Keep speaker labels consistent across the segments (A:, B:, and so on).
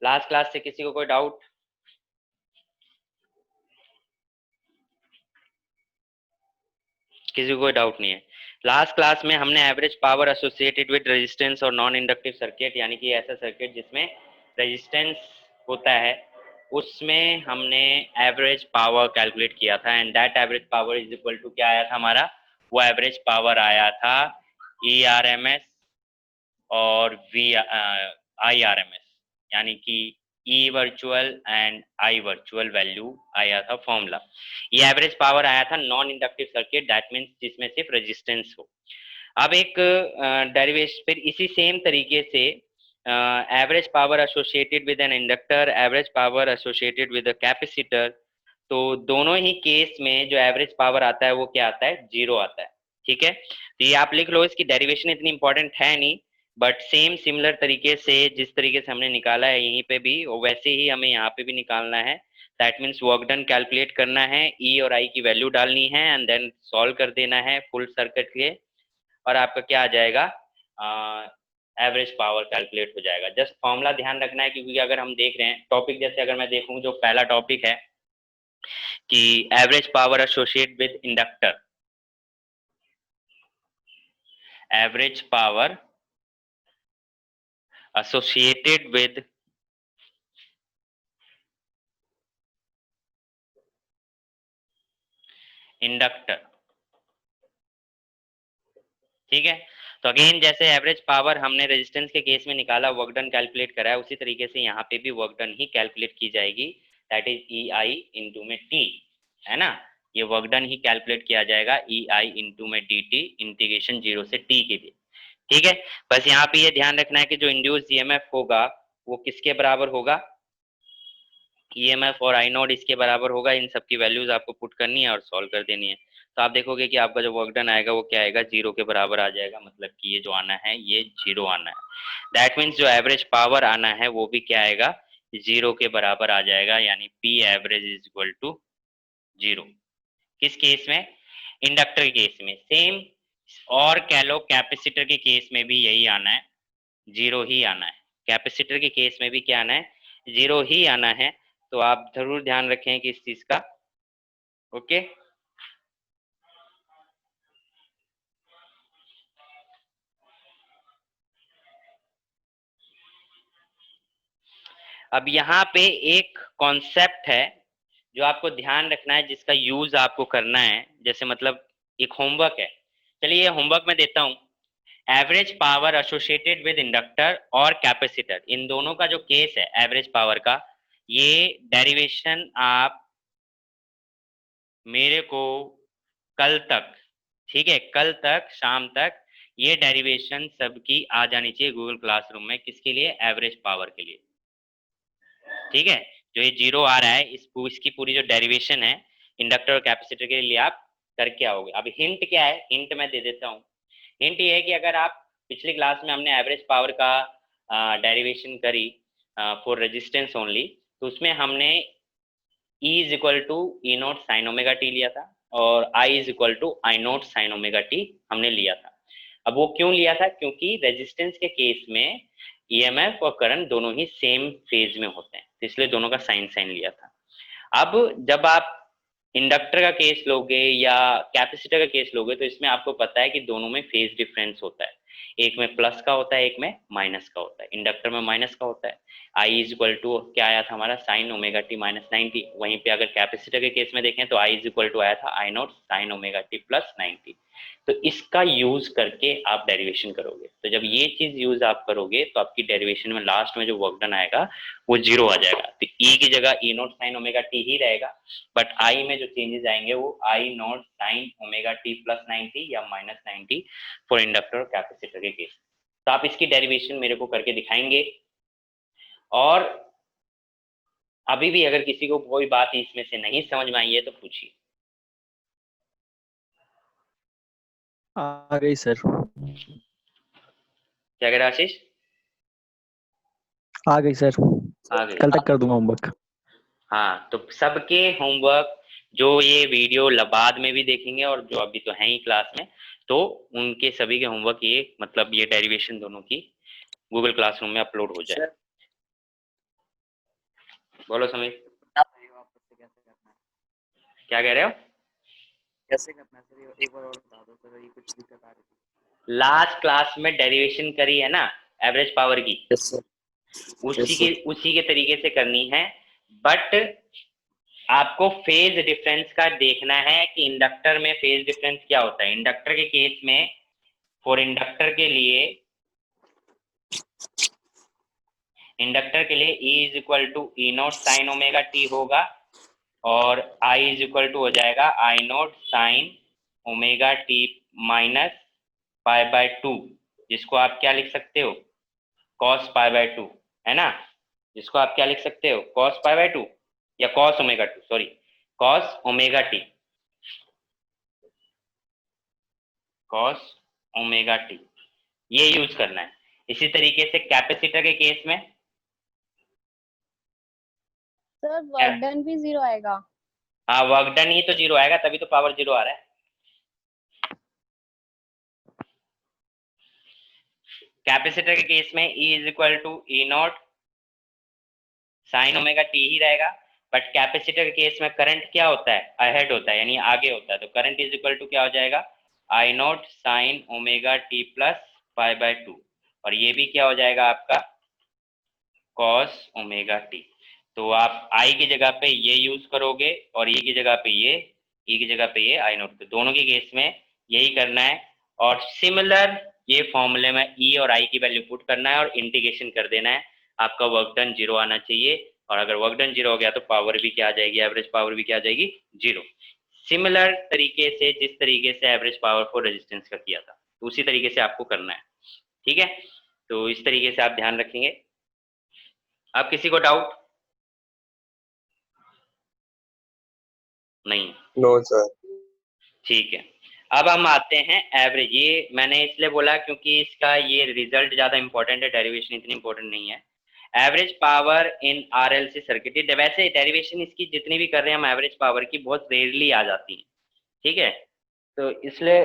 A: Last class से किसी को कोई डाउट? किसी को कोई डाउट नहीं है? लास्ट क्लास में हमने average power associated with resistance और नॉन इंडक्टिव सर्किट, यानी कि ऐसा सर्किट जिसमें रेजिस्टेंस होता है, उसमें हमने एवरेज पावर कैलकुलेट किया था। And that average power is equal to क्या आया था हमारा? वो एवरेज पावर आया था ERMS और IRMS, यानी कि E virtual and I virtual value आया था फॉर्मूला। ये एवरेज पावर आया था non inductive circuit, that means जिसमें सिर्फ रेजिस्टेंस हो। अब एक डेरिवेशन फिर इसी सेम तरीके से average power associated with an inductor, average power associated with a capacitor, तो दोनों ही केस में जो एवरेज पावर आता है वो क्या आता है? 0 आता है। ठीक है, तो ये आप लिख लो, इसकी डेरिवेशन इतनी इंपॉर्टेंट है नहीं, बट सेम सिमिलर तरीके से जिस तरीके से हमने निकाला है यहीं पे भी, वैसे ही हमें यहाँ पे भी निकालना है। That means work done calculate करना है, ई और आई की वैल्यू डालनी है एंड देन सॉल्व कर देना है फुल सर्किट के, और आपका क्या आ जाएगा? एवरेज पावर कैलकुलेट हो जाएगा। जस्ट फॉर्मूला ध्यान रखना है, क्योंकि अगर हम देख रहे हैं टॉपिक, जैसे अगर मैं देखूं जो पहला टॉपिक है कि average power associate with inductor, average power associated with inductor. ठीक है, तो अगेन जैसे एवरेज पावर हमने रेजिस्टेंस के केस में निकाला, वर्क डन कैलकुलेट करा है, उसी तरीके से यहाँ पे भी वर्क डन ही कैलकुलेट की जाएगी, that is E I into में टी, है ना? ये वर्क डन ही कैलकुलेट किया जाएगा ई आई इंटू में डी टी, इंटीग्रेशन 0 से टी के लिए। ठीक है, बस यहाँ पे ये ध्यान रखना है कि जो इंड्यूस ईएमएफ होगा वो किसके बराबर होगा? EMF और आई नॉट इसके बराबर होगा। इन सब की वैल्यूज आपको पुट करनी है और सॉल्व कर देनी है, तो आप देखोगे कि आपका जो वर्क डन आएगा वो क्या आएगा? 0 के बराबर आ जाएगा, मतलब कि ये जो आना है ये 0 आना है। दैट मीन्स जो एवरेज पावर आना है वो भी क्या आएगा? 0 के बराबर आ जाएगा, यानी P average is equal to 0। किस केस में? इंडक्टर के केस में सेम, और कह लो कैपेसिटर के केस में भी यही आना है, 0 ही आना है। कैपेसिटर के केस में भी क्या आना है? 0 ही आना है। तो आप जरूर ध्यान रखें कि इस चीज का। ओके, अब यहाँ पे एक कॉन्सेप्ट है जो आपको ध्यान रखना है, जिसका यूज आपको करना है, जैसे मतलब एक होमवर्क है। चलिए ये होमवर्क मैं देता हूँ। Average power associated with inductor और कैपेसिटर, इन दोनों का जो केस है एवरेज पावर का, ये डेरिवेशन आप मेरे को कल तक, ठीक है, कल तक शाम तक ये डेरिवेशन सबकी आ जानी चाहिए गूगल क्लासरूम में। किसके लिए? एवरेज पावर के लिए। ठीक है, जो ये 0 आ रहा है इसकी पूरी जो डेरिवेशन है इंडक्टर और कैपेसिटर के लिए आप करके आओगे। अब हिंट क्या है? हिंट मैं दे देता हूँ। हिंट ये है कि अगर आप पिछली क्लास में हमने एवरेज पावर का डेरिवेशन करी फॉर रेजिस्टेंस ओनली, तो उसमें हमने E is equal to E naught sine omega T लिया था, और I is equal to I naught sine omega T हमने लिया था। अब वो क्यों लिया था? क्योंकि रेजिस्टेंस के केस में EMF और करंट दोनों ही सेम फेज में होते हैं, तो इसलिए दोनों का साइन साइन लिया था। अब जब आप इंडक्टर का केस लोगे या कैपेसिटर का केस लोगे, तो इसमें आपको पता है कि दोनों में फेज डिफरेंस होता है, एक में प्लस का होता है, एक में माइनस का होता है। इंडक्टर में माइनस का होता है। आई इज इक्वल टू क्या आया था हमारा? Sign omega t minus 90। वहीं पे अगर कैपेसिटर के केस में देखें तो आई इज इक्वल टू आया था I naught sine omega t plus 90। तो इसका यूज करके आप डेरिवेशन करोगे, तो जब ये चीज यूज आप करोगे तो आपकी डेरिवेशन में लास्ट में जो वर्क डन आएगा वो 0 आ जाएगा। तो ई की जगह E naught sine omega t ही रहेगा, बट आई में जो चेंजेस आएंगे वो I naught sine omega t plus 90 या माइनस 90 फॉर इंडक्टर और कैपेसिटर के केस। तो आप इसकी डेरिवेशन मेरे को करके दिखाएंगे, और अभी भी अगर किसी को कोई बात इसमें से नहीं समझ में आई है तो पूछिए।
B: आ गई सर।
A: क्या कह रहा आशीष?
B: आ गई सर,
A: आ गई।
B: कल तक कर दूंगा होमवर्क।
A: हाँ, तो सबके होमवर्क जो ये वीडियो बाद में भी देखेंगे और जो अभी तो हैं ही क्लास में, तो उनके सभी के होमवर्क ये मतलब ये डेरिवेशन दोनों की गूगल क्लासरूम में अपलोड हो जाए। बोलो समीर,
B: आप उससे कैसे करना है?
A: क्या कह रहे हो?
B: कैसे करना है सर, एक बार और बता दो सर, ये कुछ दिक्कत आ रही थी।
A: लास्ट क्लास में डेरिवेशन करी है ना एवरेज पावर की,
B: यस सर। Yes sir.
A: उसी के तरीके से करनी है। बट आपको फेज डिफरेंस का देखना है कि इंडक्टर में फेज डिफरेंस क्या होता है। इंडक्टर के केस में, फॉर इंडक्टर के लिए E is equal to E naught sine omega t होगा, और I इज इक्वल टू हो जाएगा I naught sine omega t minus pi by two, जिसको आप क्या लिख सकते हो, कॉस पाई बाय टू, है ना। जिसको आप क्या लिख सकते हो, कॉस पाई बाय टू या cos omega two, sorry, cos omega T, cos omega T, ये यूज करना है। इसी तरीके से कैपेसिटर के केस में
C: सर वर्क डन भी 0 आएगा।
A: हाँ, वर्क डन ही तो जीरो आएगा, तभी तो पावर जीरो आ रहा है। कैपेसिटर के केस में E is equal to E naught sine omega t ही रहेगा। बट कैपेसिटर के केस में करंट क्या होता है, अहेड होता है, यानी आगे होता है, तो करंट इज इक्वल टू क्या हो जाएगा, I naught sine omega t plus pi by two, और ये भी क्या हो जाएगा आपका, कॉस ओमेगा टी। तो आप आई की जगह पे ये यूज करोगे और ई की जगह पे ये, ई की जगह पे ये आई नॉट, तो दोनों के केस में यही करना है। और सिमिलर ये फॉर्मूले में ई और आई की वैल्यू पुट करना है और इंटीग्रेशन कर देना है, आपका वर्क डन जीरो आना चाहिए। और अगर वर्क डन जीरो हो गया तो पावर भी क्या आ जाएगी, एवरेज पावर भी क्या आ जाएगी, जीरो। सिमिलर तरीके से जिस तरीके से एवरेज पावर फॉर रेजिस्टेंस का किया था, तो उसी तरीके से आपको करना है, ठीक है। तो इस तरीके से आप ध्यान रखेंगे। आप किसी को डाउट नहीं?
D: No sir.
A: ठीक है। अब हम आते हैं एवरेज। ये मैंने इसलिए बोला क्योंकि इसका ये रिजल्ट ज्यादा इंपॉर्टेंट है, डेरिवेशन इतनी इंपॉर्टेंट नहीं है। एवरेज पावर इन आरएलसी सर्किट, वैसे डेरिवेशन इसकी जितनी भी कर रहे हैं हम एवरेज पावर की, बहुत रेयरली आ जाती है, ठीक है। तो इसलिए,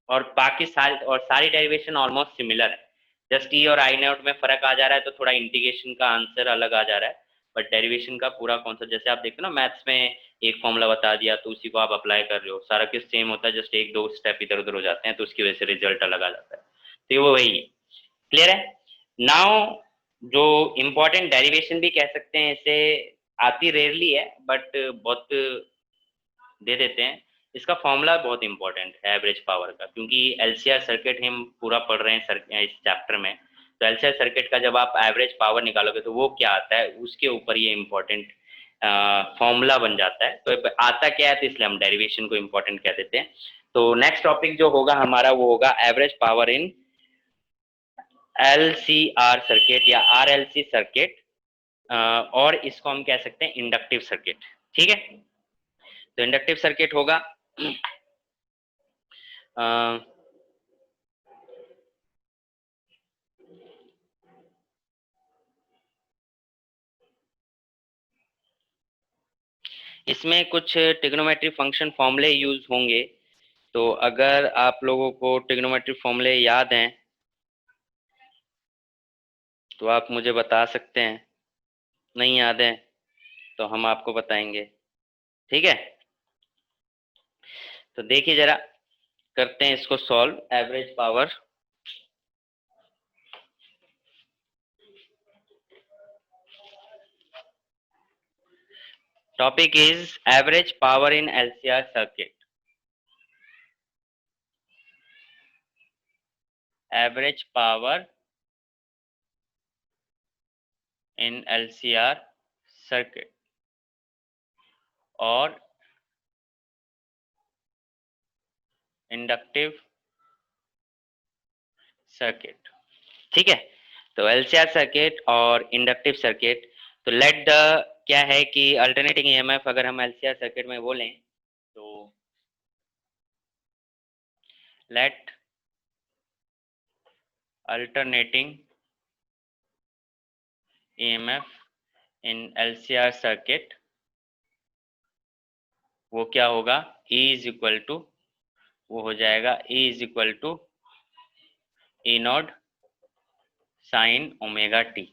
A: और बाकी सारी डेरिवेशन ऑलमोस्ट सिमिलर है, जस्ट ई और आई नोट में फर्क आ जा रहा है, तो थोड़ा इंटीग्रेशन का आंसर अलग आ जा रहा है। बट डेरिवेशन का पूरा कॉन्सेप्ट, जैसे आप देखते हो ना मैथ्स में, एक फॉर्मूला बता दिया तो उसी को आप अप्लाई कर रहे हो, सारा कुछ सेम होता है, जस्ट एक दो स्टेप इधर उधर हो जाते हैं, तो उसकी वजह से रिजल्ट अलग आ जाता है। तो वो वही है, क्लियर है। नाउ जो इम्पोर्टेंट डेरिवेशन भी कह सकते हैं इसे, आती रेयरली है बट बहुत दे देते हैं। इसका फॉर्मूला बहुत इंपॉर्टेंट है एवरेज पावर का, क्योंकि एलसीआर सर्किट हम पूरा पढ़ रहे हैं इस चैप्टर में। तो एलसीआर सर्किट का जब आप एवरेज पावर निकालोगे तो वो क्या आता है, उसके ऊपर ये इंपॉर्टेंट फॉर्मूला बन जाता है। तो आता क्या है, तो इसलिए हम डेरिवेशन को इंपॉर्टेंट कह देते हैं। तो नेक्स्ट टॉपिक जो होगा हमारा वो होगा एवरेज पावर इन एलसीआर सर्किट या आरएलसी सर्किट, और इसको हम कह सकते हैं इंडक्टिव सर्किट, ठीक है। तो इंडक्टिव सर्किट होगा इसमें कुछ ट्रिग्नोमेट्री फंक्शन फॉर्मूले यूज होंगे। तो अगर आप लोगों को ट्रिग्नोमेट्री फॉर्मूले याद हैं तो आप मुझे बता सकते हैं, नहीं याद है तो हम आपको बताएंगे, ठीक है। तो देखिए जरा, करते हैं इसको solve, average power. Topic is average power in LCR circuit. Average power in LCR circuit और इंडक्टिव सर्किट, ठीक है। तो एलसीआर सर्किट और इंडक्टिव सर्किट, तो लेट द, क्या है कि अल्टरनेटिंग ईएमएफ अगर हम एलसीआर सर्किट में बोलें तो let alternating EMF in LCR circuit, वो क्या होगा, E इज इक्वल टू, वो हो जाएगा E is equal to E naught sine omega T.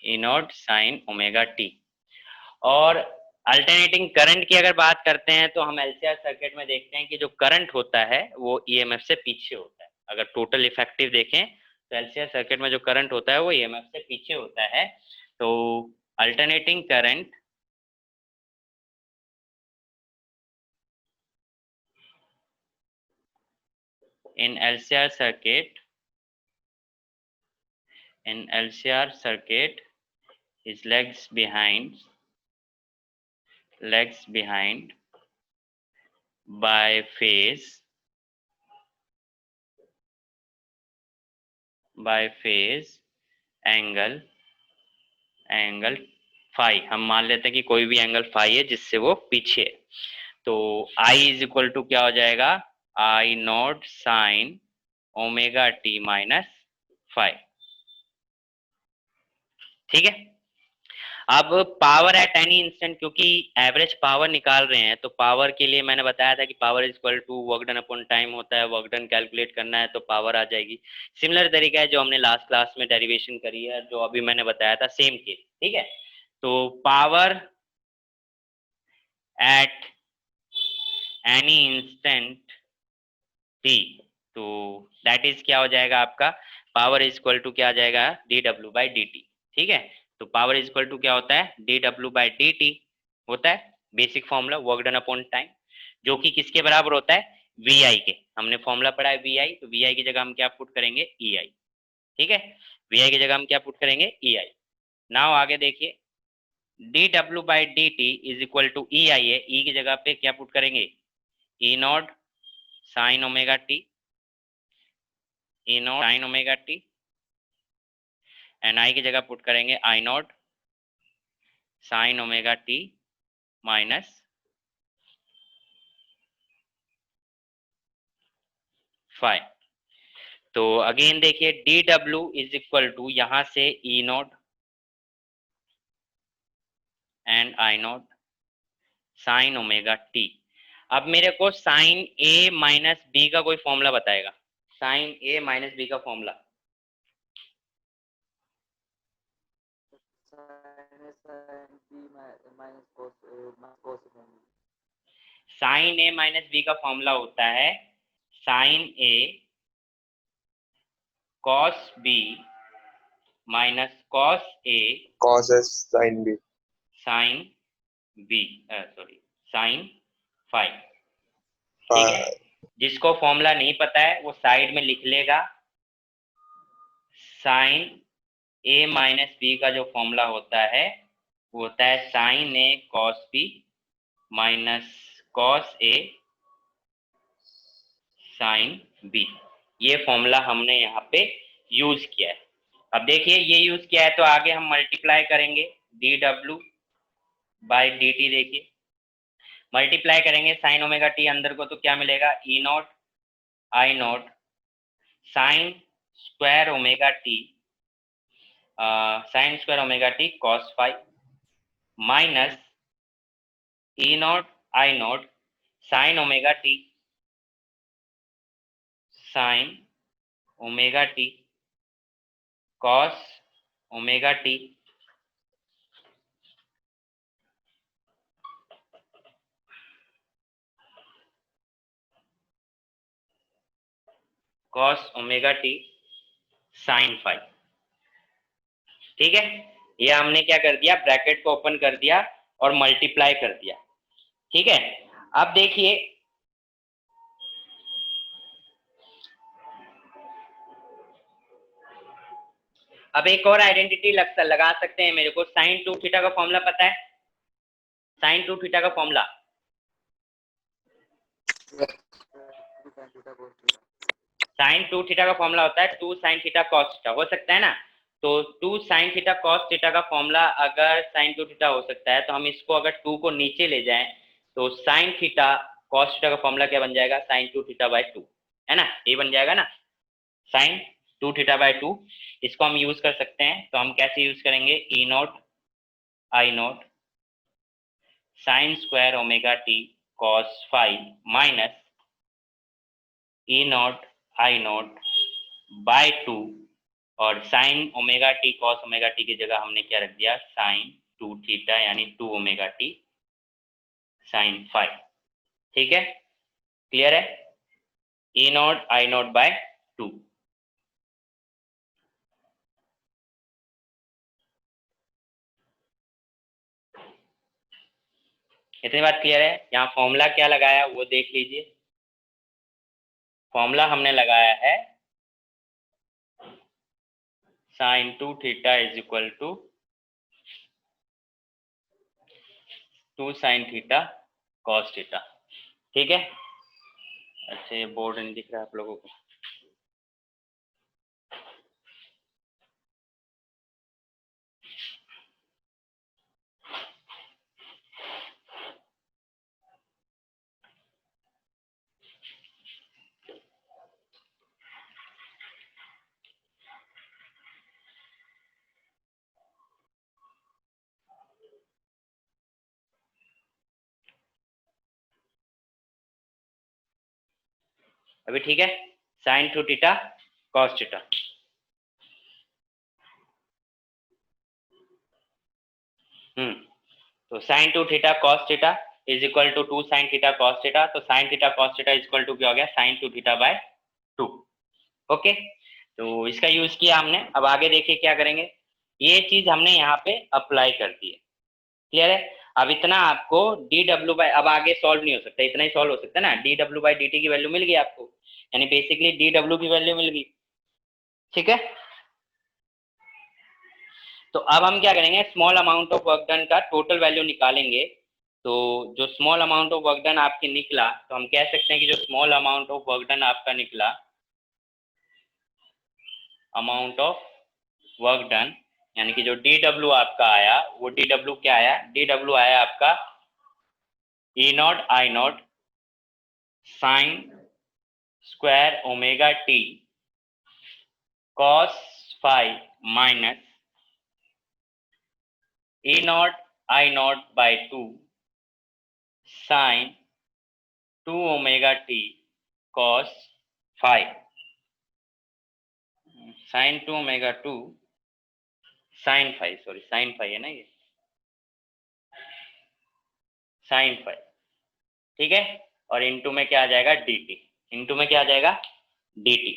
A: E naught sine omega T. और अल्टरनेटिंग करंट की अगर बात करते हैं तो हम एलसीआर सर्किट में देखते हैं कि जो करंट होता है वो ईएमएफ से पीछे होता है। अगर टोटल इफेक्टिव देखें तो एलसीआर सर्किट में जो करंट होता है वो ईएमएफ से पीछे होता है। तो alternating current in LCR circuit is lags behind by phase angle phi. हम मान लेते हैं कि कोई भी एंगल फाई है जिससे वो पीछे है। तो I इज इक्वल टू क्या हो जाएगा, I naught sine omega t minus five. ठीक है। अब पावर एट एनी इंस्टेंट, क्योंकि एवरेज पावर निकाल रहे हैं तो पावर के लिए मैंने बताया था कि power is equal to work done upon time होता है। वर्क डन कैलकुलेट करना है तो पावर आ जाएगी। सिमिलर तरीका है जो हमने लास्ट क्लास में डेरिवेशन करी है, जो अभी मैंने बताया था, सेम केस। ठीक है। तो power at any instant T, तो दैट इज क्या हो जाएगा आपका, पावर इज इक्वल टू क्या आ जाएगा, डी डब्ल्यू बाई डी टी। ठीक है। तो पावर इज इक्वल टू क्या होता है, डी डब्ल्यू बाई डी टी होता है basic formula work done upon time, जो कि किसके बराबर होता है, वी आई के। हमने फॉर्मूला पढ़ा है वी आई, तो वी आई की जगह हम क्या पुट करेंगे, ई आई। ठीक है। वी आई की जगह हम क्या पुट करेंगे, ई आई। नाउ आगे देखिए, डी डब्ल्यू by d t is equal to E I है, ई की जगह पे क्या पुट करेंगे, E naught sine omega T, E naught sine omega t, and I की जगह पुट करेंगे I naught sine omega t minus five. तो अगेन देखिए, डी डब्ल्यू इज इक्वल टू यहां से E naught and I naught sine omega t. अब मेरे को साइन ए माइनस बी का कोई फॉर्मूला बताएगा, साइन ए माइनस बी का formula. Sine A minus B का फॉर्मूला होता है sine A cos B minus cos A
B: cos s sin b।
A: Sine B, sorry sine five. ठीक है। जिसको फॉर्मूला नहीं पता है वो साइड में लिख लेगा। साइन ए माइनस बी का जो फॉर्मूला होता है वो होता है sine A cos B minus cos A sine B. ये फॉर्मूला हमने यहाँ पे यूज किया है। अब देखिए ये यूज किया है तो आगे हम मल्टीप्लाई करेंगे डी डब्ल्यू बाई डी टी। देखिए मल्टीप्लाई करेंगे साइन ओमेगा टी अंदर को तो क्या मिलेगा, E naught I naught sine square omega T, sine square omega T cos five minus E naught I naught sine omega T sine omega T cos omega T cos omega T sine five. ठीक है। ये हमने क्या कर दिया, bracket को open कर दिया और मल्टीप्लाई कर दिया। ठीक है। अब देखिए अब एक और आइडेंटिटी लगा सकते हैं मेरे को, साइन टू थीटा का फॉर्मूला पता है, साइन टू थीटा का फॉर्मूला, साइन टू थीटा का फॉर्मूला होता है two sine theta cos theta, हो सकता है ना। तो two sine theta cos theta का फॉर्मूला अगर साइन टू थीटा हो सकता है तो हम इसको अगर टू को नीचे ले जाएं तो साइन थीटा कॉस थीटा का फॉर्मूला क्या बन जाएगा, sign two theta by two, है ना, ये बन जाएगा ना, sign two theta by two. इसको हम यूज कर सकते हैं, तो हम कैसे यूज करेंगे, E naught I naught sine square omega T cos five minus E naught I naught by two और sine omega T cos omega t की जगह हमने क्या रख दिया, साइन 2 थीटा यानी 2 ओमेगा टी साइन फाइव। ठीक है, क्लियर है? ई नॉट आई नॉट बाय 2। इतनी बात क्लियर है? यहाँ फॉर्मूला क्या लगाया वो देख लीजिए। फॉर्मूला हमने लगाया है sine 2 theta is equal to 2 sine theta cos theta. ठीक है, अच्छा ये बोर्ड नहीं दिख रहा है आप लोगों को? अभी ठीक है, साइन 2 थीटा कॉस थीटा। तो sine 2 theta cos theta is equal to 2 sine theta cos theta. तो sine theta cos theta is equal to क्या हो गया, साइन 2 थीटा बाय 2। ओके, तो इसका यूज किया हमने। अब आगे देखिए क्या करेंगे, ये चीज हमने यहाँ पे अप्लाई कर दी है। क्लियर है? अब इतना आपको डी डब्ल्यू बाई, अब आगे सॉल्व नहीं हो सकता, इतना ही सॉल्व हो सकता है ना। डी डब्ल्यू बाई डी टी की वैल्यू मिल गई आपको, यानी बेसिकली डी डब्ल्यू की वैल्यू मिल गई। ठीक है, तो अब हम क्या करेंगे, small amount of work done का टोटल वैल्यू निकालेंगे। तो जो small amount of work done आपके निकला, तो हम कह सकते हैं कि जो small amount of work done आपका निकला, अमाउंट ऑफ वर्क डन यानी कि जो डी डब्ल्यू आपका आया, वो डी डब्ल्यू क्या आया, डी डब्ल्यू आया आपका E naught I naught sine square omega T cos five minus E naught I naught by 2 sine 2 omega T cos 5 sine 2 omega 2 sine 5, sorry sine 5 है ना ये, साइन 5। ठीक है, और इनटू में क्या आ जाएगा, dt। इनटू में क्या आ जाएगा, dt।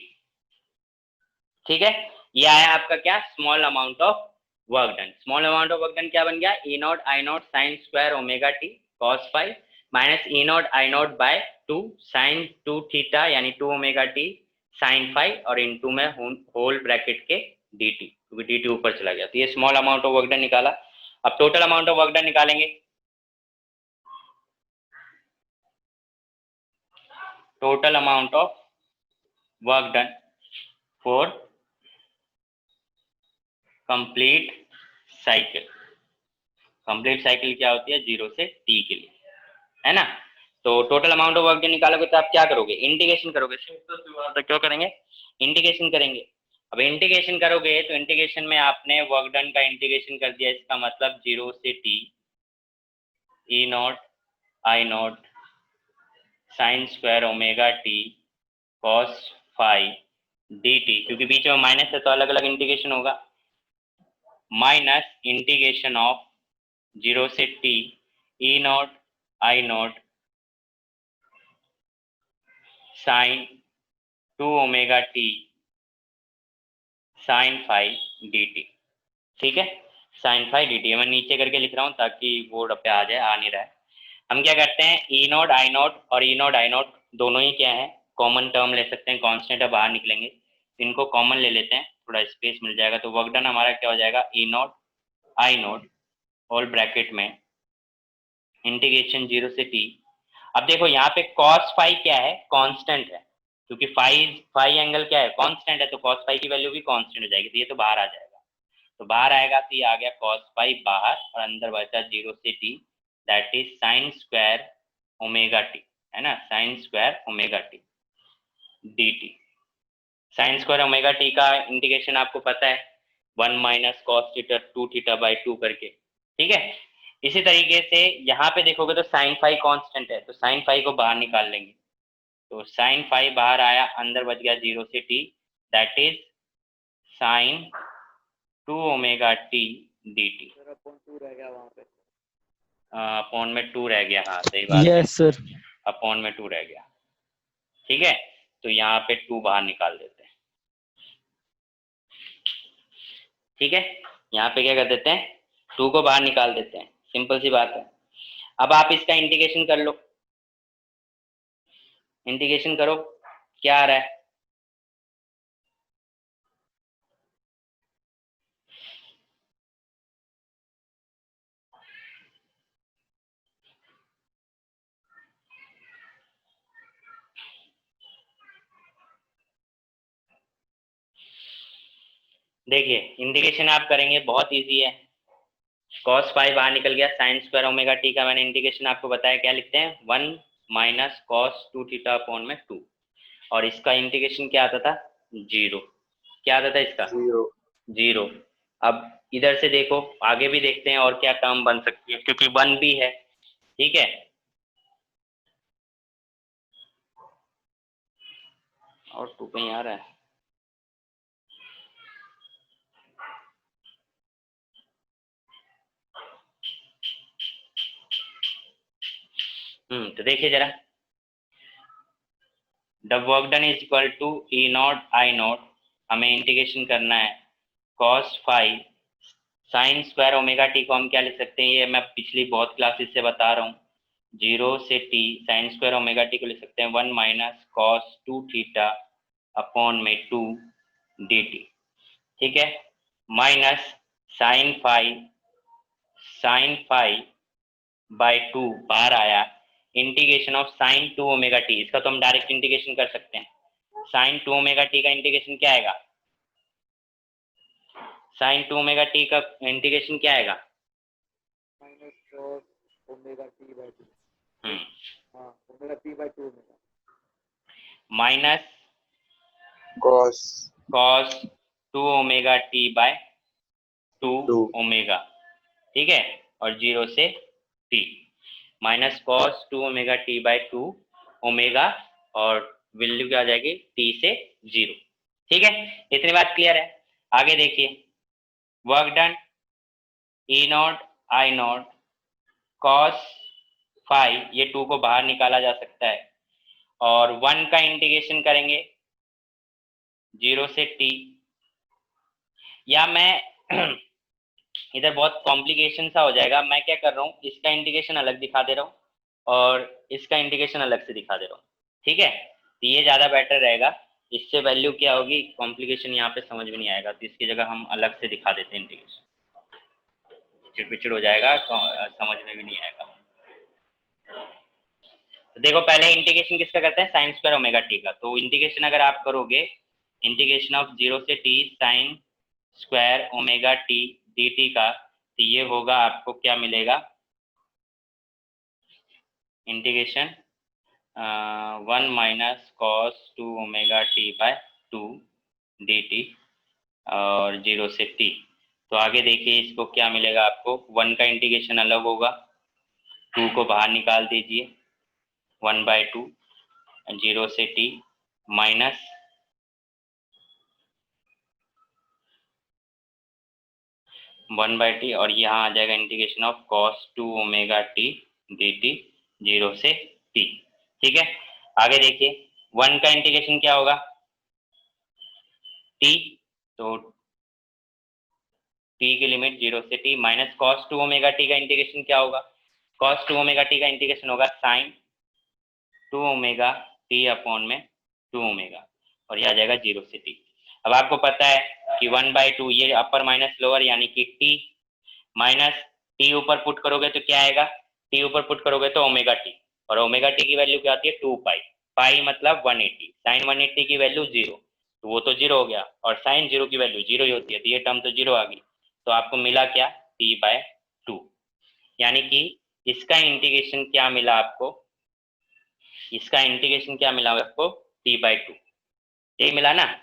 A: ठीक है, ये आया आपका क्या, small amount of work done. Small amount of work done क्या बन गया, E naught I naught sine square omega T cos 5 minus E naught I naught by 2 sine 2 theta यानी 2 ओमेगा टी साइन 5 और इनटू में whole bracket के dt, क्योंकि dt ऊपर चला गया। तो ये small amount of work done निकाला। अब total amount of work done निकालेंगे। Total amount of work done for complete cycle. Complete cycle क्या होती है, 0 से t के लिए, है ना। तो total amount of work done निकालोगे तो आप क्या करोगे, इंटीग्रेशन करोगे। तो क्यों करेंगे, इंटीग्रेशन करेंगे। अब इंटीग्रेशन करोगे तो इंटीग्रेशन में आपने वर्क डन का इंटीग्रेशन कर दिया, इसका मतलब 0 से t E naught I naught sine square omega T cos 5 dt, क्योंकि बीच में माइनस है तो अलग अलग इंटीग्रेशन होगा, माइनस इंटीग्रेशन ऑफ 0 से t E naught I naught sine 2 omega T sine 5 dt। ठीक है, साइन 5 dt मैं नीचे करके लिख रहा हूँ ताकि बोर्ड पे आ जाए, आ नहीं रहा है। हम क्या करते हैं, ई नॉट आई नॉट और ई नॉट आई नॉट दोनों ही क्या है, कॉमन टर्म ले सकते हैं, कांस्टेंट है बाहर निकलेंगे, इनको कॉमन ले लेते हैं, थोड़ा स्पेस मिल जाएगा। तो वर्क डन हमारा क्या हो जाएगा, E naught I naught whole bracket में इंटीग्रेशन 0 से t। अब देखो यहाँ पे cos फाइव क्या है, कांस्टेंट है, क्योंकि फाइव एंगल क्या है, कांस्टेंट है, तो cos फाइव की वैल्यू भी कांस्टेंट हो जाएगी, तो ये तो बाहर आ जाएगा। तो बाहर आएगा तो ये आ गया cos फाइव बाहर, और अंदर बचा 0 से t, that is sine square omega T, है ना, sign square omega T dt। Sign square omega t का इंटीग्रेशन आपको पता है, 1 minus cos theta 2 theta by 2 करके। ठीक है, इसी तरीके से यहाँ पे देखोगे तो साइन 5 कांस्टेंट है, तो साइन 5 को बाहर निकाल लेंगे, तो साइन 5 बाहर आया, अंदर बच गया 0 से t, that is sine 2 omega t d T.
B: Sir upon 2 रह गया वहाँ पे।
A: अपॉन में 2 रह गया, हाँ सही बात है,
D: यस सर।
A: अपॉन में 2 रह गया। ठीक है, तो यहाँ पे 2 बाहर निकाल देते हैं। ठीक है, यहाँ पे क्या कर देते हैं, 2 को बाहर निकाल देते हैं, सिंपल सी बात है। अब आप इसका इंटीग्रेशन कर लो, इंटीग्रेशन करो, क्या आ रहा है, देखिए इंटीग्रेशन आप करेंगे बहुत इजी है। cos फाई बाहर निकल गया, साइन स्क्वायर ओमेगा टी का मैंने इंटीग्रेशन आपको बताया, क्या लिखते हैं 1 माइनस कॉस 2 थीटा अपॉन में 2, और इसका इंटीग्रेशन क्या आता था 0, क्या आता था इसका 0। अब इधर से देखो, आगे भी देखते हैं और क्या टर्म बन सकती है, क्योंकि 1 भी है। ठीक है, और 2 कहीं आ रहा है, तो देखिए जरा, the work done is equal to E naught I naught, हमें इंटीग्रेशन करना है cos phi sine square omega T को हम क्या लिख सकते हैं, ये मैं पिछली बहुत क्लासेस से बता रहा हूँ, 0 से t sine square omega T को लिख सकते हैं 1 माइनस कॉस 2 थीटा अपॉन में 2 डी टी। ठीक है, माइनस साइन फाई बाय 2 बाहर आया, integration of sine 2 omega t, इसका तो हम डायरेक्ट इंटीग्रेशन कर सकते हैं। साइन 2 ओमेगा टी का इंटीग्रेशन क्या आएगा, साइन 2 ओमेगा टी का इंटीग्रेशन क्या आएगा,
B: minus cos omega t by 2।
A: Hmm,
B: हाँ, omega t by 2 omega
A: minus
D: cos
A: cos 2 omega t by 2 omega. ठीक है, और 0 से t, minus cos 2 omega t by 2 omega, और वैल्यू क्या आ जाएगी टी से 0। ठीक है, इतनी बात क्लियर है। आगे देखिए, work done E naught I naught cos phi, ये 2 को बाहर निकाला जा सकता है, और 1 का इंटीग्रेशन करेंगे 0 से टी, या मैं इधर बहुत कॉम्प्लिकेशन सा हो जाएगा, मैं क्या कर रहा हूँ, इसका इंटीग्रेशन अलग दिखा दे रहा हूँ और इसका इंटीग्रेशन अलग से दिखा दे रहा हूँ। ठीक है, तो ये ज़्यादा बेटर रहेगा, इससे वैल्यू क्या होगी, कॉम्प्लिकेशन यहाँ पे समझ में नहीं आएगा, तो इसकी जगह हम अलग से दिखा देते हैं इंटीग्रेशन, चिड़पिचिड़ हो जाएगा, समझ में भी नहीं आएगा। तो देखो पहले इंटीग्रेशन किसका करते हैं, साइन स्क्वायर ओमेगा टी का, तो इंटीग्रेशन अगर आप करोगे, इंटीग्रेशन ऑफ 0 से t sine square omega t d t का, तो ये होगा, आपको क्या मिलेगा, integration 1 minus cos 2 omega t by 2 d t, और 0 से टी। तो आगे देखिए इसको क्या मिलेगा आपको, 1 का इंटीग्रेशन अलग होगा, 2 को बाहर निकाल दीजिए, 1/2 0 से टी माइनस 1/t, और यहाँ आ जाएगा integration of cos 2 omega t d T 0 से टी। ठीक है, आगे देखिए 1 का इंटीग्रेशन क्या होगा t, तो t की लिमिट 0 से t, minus cos 2 omega t का इंटीग्रेशन क्या होगा, कॉस 2 ओमेगा टी का इंटीग्रेशन होगा साइन 2 ओमेगा टी अपॉन में 2 ओमेगा, और यह आ जाएगा 0 से t। अब आपको पता है कि 1/2 ये अपर माइनस लोअर, यानी कि t माइनस टी ऊपर पुट करोगे तो क्या आएगा, टी ऊपर पुट करोगे तो ओमेगा टी, और ओमेगा टी की वैल्यू क्या आती है 2 पाई, पाई मतलब 180, साइन 180 की वैल्यू 0, तो वो तो 0 हो गया, और साइन 0 की वैल्यू 0 ही होती है, तो ये टर्म तो 0 आ गई, तो आपको मिला क्या t/2, यानी कि इसका इंटीग्रेशन क्या मिला आपको, इसका इंटीग्रेशन क्या मिला आपको t/2, यही मिला ना।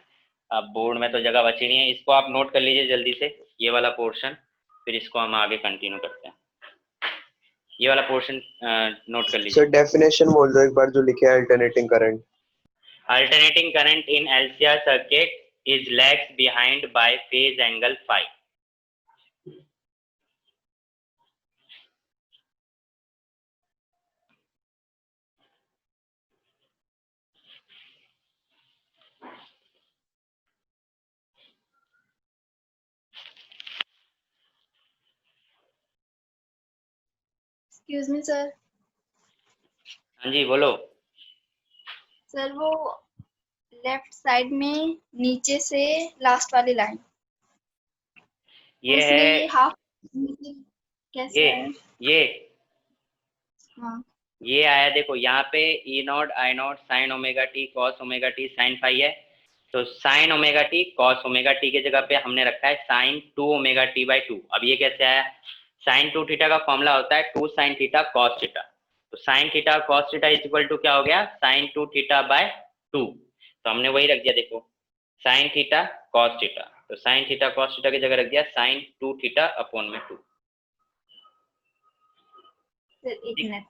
A: अब बोर्ड में तो जगह बची नहीं है, इसको आप नोट कर लीजिए जल्दी से, ये वाला पोर्शन, फिर इसको हम आगे कंटिन्यू करते हैं। ये वाला पोर्शन नोट कर लीजिए।
D: सर डेफिनेशन बोल दो एक बार जो लिखे है, alternating current.
A: Alternating current in LCR circuit is lags behind by phase angle phi.
E: Excuse me sir.
A: हाँ जी बोलो।
E: सर वो लेफ्ट साइड में नीचे से लास्ट वाली लाइन,
A: ये
E: उसमें
A: है
E: ये हाफ कैसे है?
A: ये
E: हाँ
A: ये आया देखो यहाँ पे E naught I naught sine omega T cos omega T sine phi है, तो sine omega T cos omega t के जगह पे हमने रखा है साइन 2 ओमेगा टी बाई 2। अब ये कैसे आया? साइन 2 थीटा का फॉर्मूला होता है 2 साइन थीटा कॉस थीटा, तो sine theta cos theta is equal to क्या हो गया? Sine 2 theta by 2। तो हमने वही रख दिया देखो, साइन थीटा कॉस थीटा, तो साइन थीटा कॉस थीटा की जगह रख दिया साइन 2 थीटा अपॉन में 2।
E: सर एक मिनट।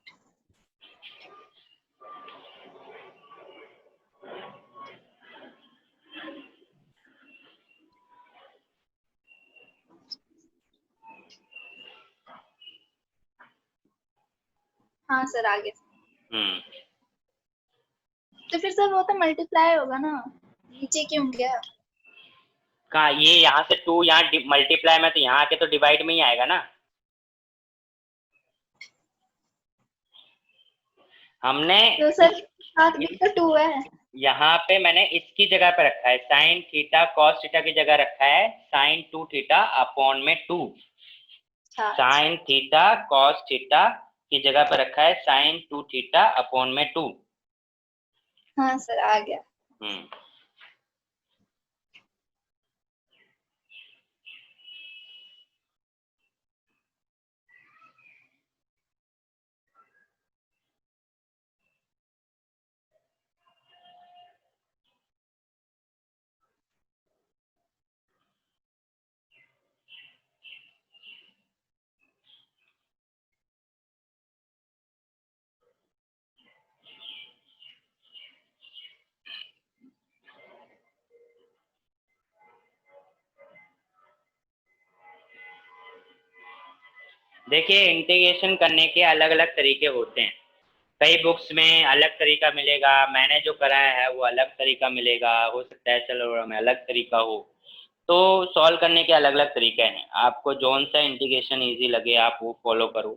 E: हाँ सर आगे। तो फिर सर वो तो मल्टीप्लाई होगा ना, नीचे क्यों गया?
A: कहा ये यहाँ से 2 यहाँ मल्टीप्लाई में, तो यहाँ आके तो डिवाइड में ही आएगा ना। हमने
E: तो सर साथ में तो 2 है।
A: यहाँ पे मैंने इसकी जगह पे रखा है साइन थीटा कॉस थीटा की जगह रखा है साइन 2 थीटा अपॉन में 2। साइन थीटा कॉस थीटा की जगह पे रखा है साइन 2 थीटा अपॉन में 2।
E: हाँ सर आ गया।
A: देखिए इंटीग्रेशन करने के अलग अलग तरीके होते हैं, कई बुक्स में अलग तरीका मिलेगा, मैंने जो कराया है वो अलग तरीका मिलेगा, हो सकता है चलो में अलग तरीका हो। तो सॉल्व करने के अलग अलग तरीके हैं, आपको जोन सा इंटीग्रेशन इजी लगे आप वो फॉलो करो,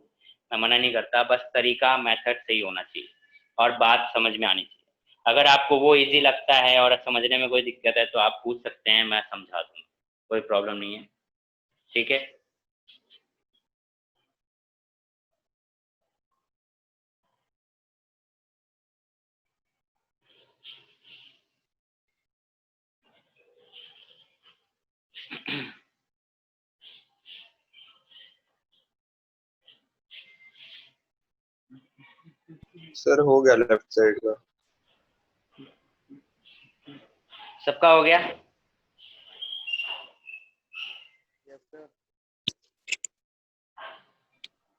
A: मैं मना नहीं करता, बस तरीका मेथड सही होना चाहिए और बात समझ में आनी चाहिए। अगर आपको वो इजी लगता है और समझने में कोई दिक्कत है तो आप पूछ सकते हैं, मैं समझा दूंगा, कोई प्रॉब्लम नहीं है। ठीक है
D: सर हो गया लेफ्ट साइड का।
A: सबका हो गया?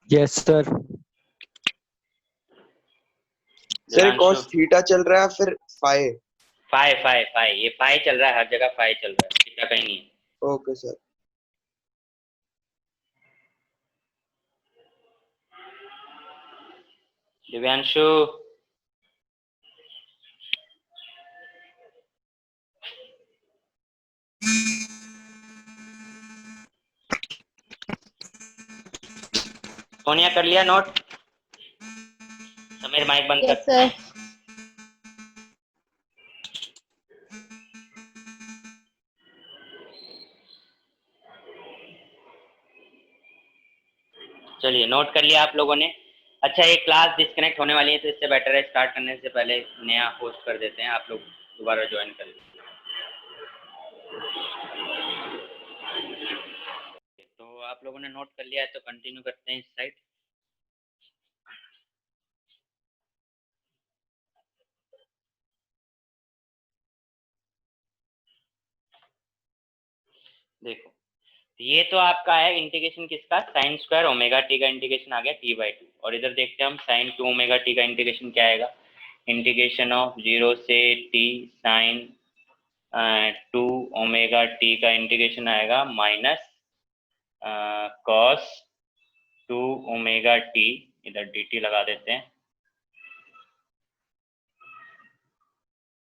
F: Yes sir.
D: Sir cos theta चल रहा है फिर फाई।
A: फाई फाई फाई, ये फाई चल रहा है, हर जगह फाई चल रहा है, थीटा कहीं नहीं है।
D: Okay sir.
A: दिव्यांशु सोनिया कर लिया नोट? समीर माइक बंद
C: यस
A: कर।
C: सर।
A: चलिए नोट कर लिया आप लोगों ने। अच्छा ये क्लास डिस्कनेक्ट होने वाली है तो इससे बेटर है स्टार्ट करने से पहले नया होस्ट कर देते हैं, आप लोग दोबारा ज्वाइन कर लीजिए। तो आप लोगों ने नोट कर लिया है तो कंटिन्यू करते हैं इस साइड। देखो ये तो आपका है इंटीग्रेशन किसका, साइन स्क्वायर ओमेगा टी का इंटीग्रेशन आ गया टी बाई 2, और इधर देखते हैं हम साइन 2 ओमेगा टी का इंटीग्रेशन क्या आएगा, इंटीग्रेशन ऑफ 0 से t sign to omega t का इंटीग्रेशन आएगा minus cos two omega T, इधर डी टी लगा देते हैं,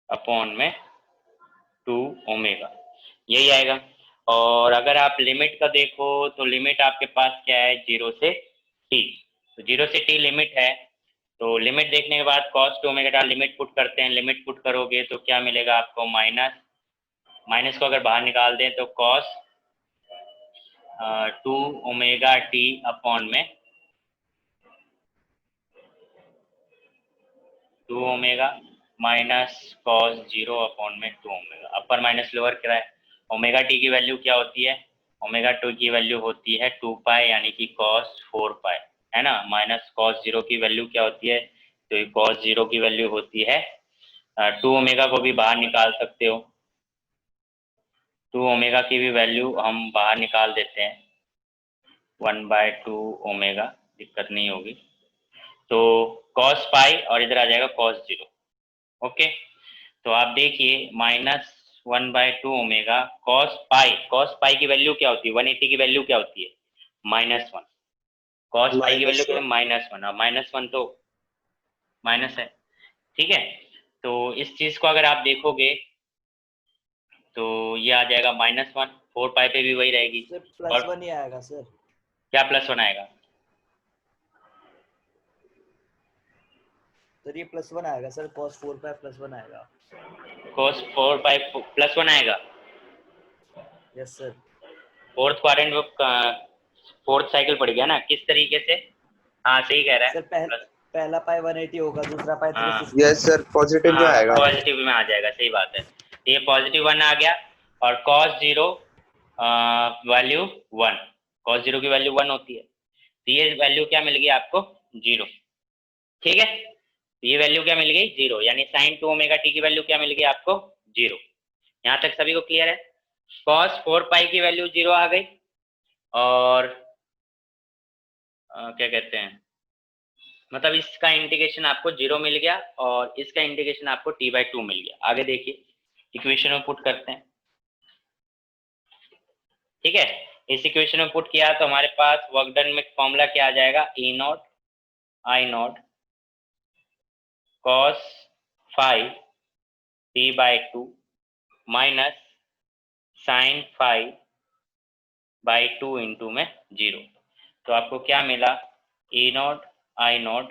A: अपॉन में टू ओमेगा, यही आएगा। और अगर आप लिमिट का देखो तो लिमिट आपके पास क्या है, 0 से t, तो 0 से t लिमिट है। तो लिमिट देखने के बाद cos two omega limit put करते हैं, लिमिट पुट करोगे तो क्या मिलेगा आपको, माइनस को अगर बाहर निकाल दें तो cos two omega t upon में two omega minus cos 0 upon में two omega, upper minus lower क्या है, ओमेगा टी की वैल्यू क्या होती है, ओमेगा टू की वैल्यू होती है 2 पाई यानी कि कॉस 4 पाई, है ना, माइनस कॉस 0 की वैल्यू क्या होती है, तो कॉस 0 की वैल्यू होती है 2 ओमेगा को भी बाहर निकाल सकते हो, 2 ओमेगा की भी वैल्यू हम बाहर निकाल देते हैं 1/2 ओमेगा, दिक्कत नहीं होगी। तो cos पाई और इधर आ जाएगा cos 0, ओके। तो आप देखिए माइनस 1/2 ओमेगा cos पाई की वैल्यू क्या होती है, 180 की वैल्यू क्या होती है, -1, cos पाई की वैल्यू क्या है, -1, अब -1 तो माइनस है, ठीक है। तो इस चीज को अगर आप देखोगे तो ये आ जाएगा -1, 4 पाई पे भी वही रहेगी
B: सर
A: और
B: +1 ही आएगा सर,
A: क्या +1 आएगा,
B: सर ये +1 आएगा सर, cos 4 पाई +1 आएगा।
A: cos 4 पाई +1 आएगा,
B: यस सर।
A: फोर्थ क्वाड्रेंट में फोर्थ साइकिल पड़ गया ना, किस तरीके से, हाँ सही कह रहा है,
B: सर पहला पाई 180 होगा, दूसरा पाई
A: हाँ
B: 360।
D: यस सर, पॉजिटिव में आएगा।
A: पॉजिटिव में आ जाएगा, सही बात है। ये +1 आ गया और cos 0 वैल्यू 1, cos 0 की वैल्यू 1 होती है, तो ये वैल्यू क्या मिल गई आपको, 0, ठीक है। तो ये वैल्यू क्या मिल गई, 0, यानी sin 2 ओमेगा टी की वैल्यू क्या मिल गई आपको, 0। यहाँ तक सभी को क्लियर है, cos 4 पाई की वैल्यू 0 आ गई और क्या कहते हैं, मतलब इसका इंटीग्रेशन आपको 0 मिल गया और इसका इंटीग्रेशन आपको t/2 मिल गया। आगे देखिए इक्वेशन में पुट करते हैं, ठीक है। इस इक्वेशन में पुट किया तो हमारे पास वर्क डन में फॉर्मूला क्या आ जाएगा, E0 I0 cos 5 t/2 minus sign 5/2 into में 0। तो आपको क्या मिला, E0 I0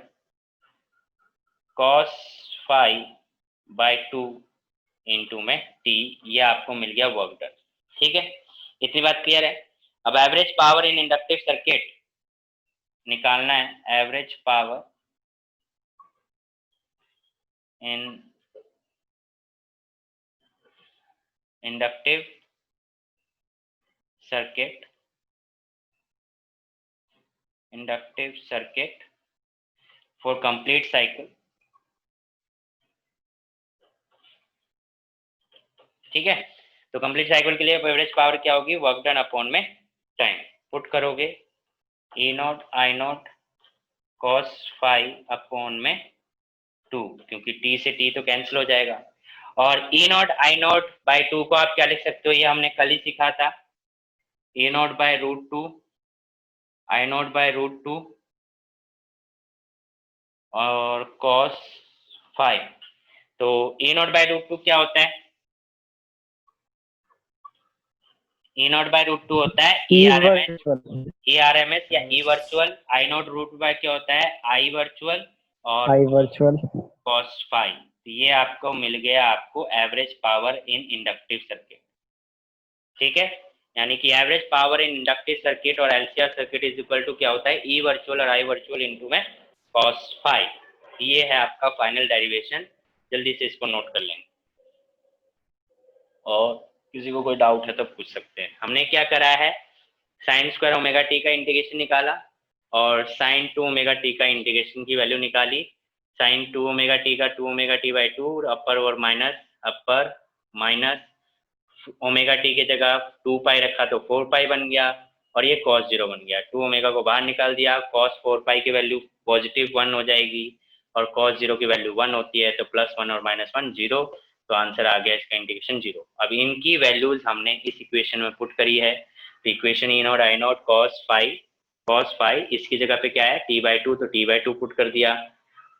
A: cos 5/2 इंटू में t, ये आपको मिल गया वर्क डन, ठीक है। इतनी बात क्लियर है। अब average power in inductive circuit निकालना है, average power in inductive circuit for complete cycle, ठीक है। तो कंप्लीट साइकिल के लिए एवरेज पावर क्या होगी, वर्क डन अपॉन में टाइम, पुट करोगे E0 I0 cos 5 अपॉन में 2, क्योंकि t से t तो कैंसिल हो जाएगा, और E0 I0/2 को आप क्या लिख सकते हो, ये हमने कल ही सीखा था, E0/√2 I0/√2 और cos 5। तो E0/√2 क्या होता है, E0/√2 होता है E RMS या E वर्चुअल, I0√2 क्या होता है I वर्चुअल और
F: I virtual
A: cos 5। तो ये आपको मिल गया आपको average power in inductive circuit, ठीक है। यानी कि average power in inductive circuit और LCR circuit is equal to क्या होता है, E वर्चुअल और I वर्चुअल इंटू में cos 5। ये है आपका फाइनल डेरिवेशन, जल्दी से इसको नोट कर लेंगे और किसी को कोई डाउट है तो पूछ सकते हैं। हमने क्या करा है, साइन स्क्वायर ओमेगा टी का इंटीग्रेशन निकाला और साइन 2 ओमेगा टी का इंटीग्रेशन की वैल्यू निकाली, साइन 2 ओमेगा टी का 2 ओमेगा t/2 अपर और अपर माइनस ओमेगा टी की जगह 2 पाई रखा तो 4 पाई बन गया और ये cos 0 बन गया। 2 ओमेगा को बाहर निकाल दिया, cos 4 पाई की वैल्यू +1 हो जाएगी और cos 0 की वैल्यू 1 होती है, तो +1 और -1 0, तो आंसर आ गया इसका इंटीग्रेशन 0। अब इनकी वैल्यूज हमने इस इक्वेशन में पुट करी है, तो equation E naught I not cos five, इसकी जगह पे क्या है t/2, तो t/2 पुट कर दिया,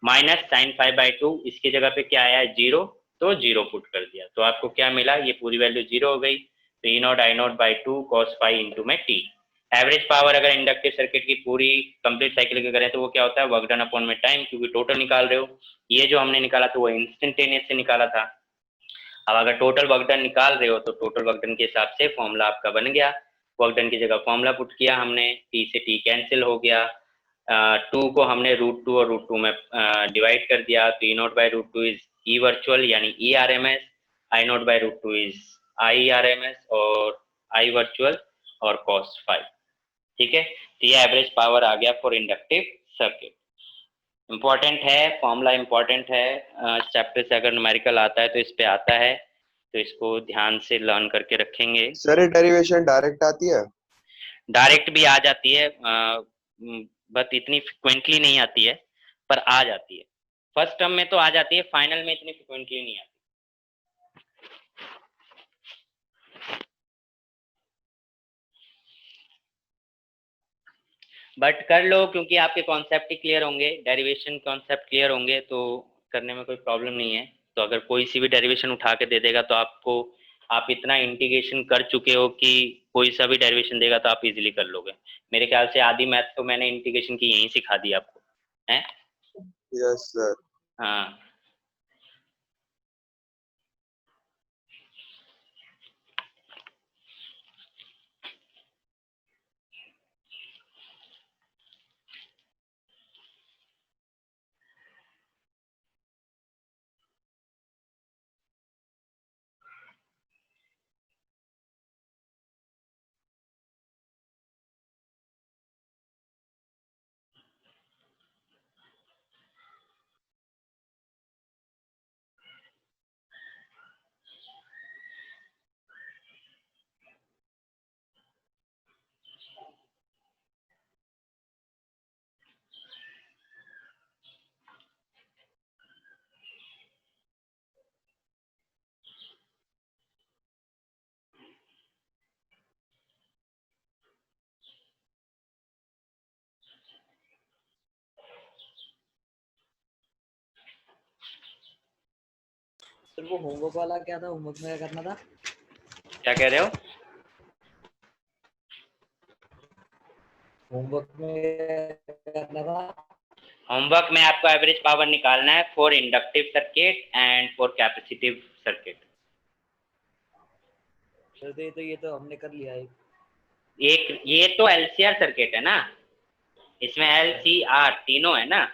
A: माइनस sin 5/2, इसकी जगह पे क्या आया 0, तो 0 पुट कर दिया। तो आपको क्या मिला, ये पूरी वैल्यू 0 हो गई, तो E naught I naught by 2 cos five into में t। एवरेज पावर अगर इंडक्टिव सर्किट की पूरी कंप्लीट साइकिल की करें तो वो क्या होता है, वर्क डन अपॉन में टाइम, क्योंकि टोटल निकाल रहे हो। ये जो हमने निकाला था वो इंस्टेंटेनियस से निकाला था। अब अगर टोटल वर्क डन निकाल रहे हो तो टोटल वर्क डन के हिसाब से फॉर्मूला आपका बन गया। वर्क डन की जगह फॉर्मूला पुट किया हमने, टी से टी कैंसिल हो गया, 2 को हमने √2 और √2 में डिवाइड कर दिया, तो E naught by √2 is E virtual यानी E R M S, I naught by √2 is I R M S और आई वर्चुअल और cos 5। ठीक है, तो ये एवरेज पावर आ गया फॉर इंडक्टिव सर्किट। इम्पॉर्टेंट है, फॉर्मूला इम्पॉर्टेंट है, चैप्टर से अगर न्यूमेरिकल आता है तो इस पे आता है, तो इसको ध्यान से लर्न करके रखेंगे।
D: सर ये डेरिवेशन डायरेक्ट आती है?
A: डायरेक्ट भी आ जाती है, बट इतनी फ्रिक्वेंटली नहीं आती है, पर आ जाती है। फर्स्ट टर्म में तो आ जाती है, फाइनल में इतनी फ्रिक्वेंटली नहीं आती। बट कर लो, क्योंकि आपके कॉन्सेप्ट ही क्लियर होंगे, डेरिवेशन कॉन्सेप्ट क्लियर होंगे तो करने में कोई प्रॉब्लम नहीं है। तो अगर कोई सी भी डेरिवेशन उठा के दे देगा तो आपको, आप इतना इंटीग्रेशन कर चुके हो कि कोई सा भी डेरिवेशन देगा तो आप इजीली कर लोगे। मेरे ख्याल से आधी मैथ तो मैंने इंटीग्रेशन की यहीं सिखा दी आपको, है?
D: Yes sir.
A: हाँ,
B: सर वो होमवर्क वाला क्या था, होमवर्क में क्या करना था?
A: क्या कह रहे हो?
B: होमवर्क में क्या करना था?
A: होमवर्क में आपको एवरेज पावर निकालना है for inductive circuit and for capacitive circuit.
B: Sir ये तो हमने कर लिया है।
A: एक ये तो एलसीआर सर्किट है ना, इसमें एलसीआर तीनों है ना।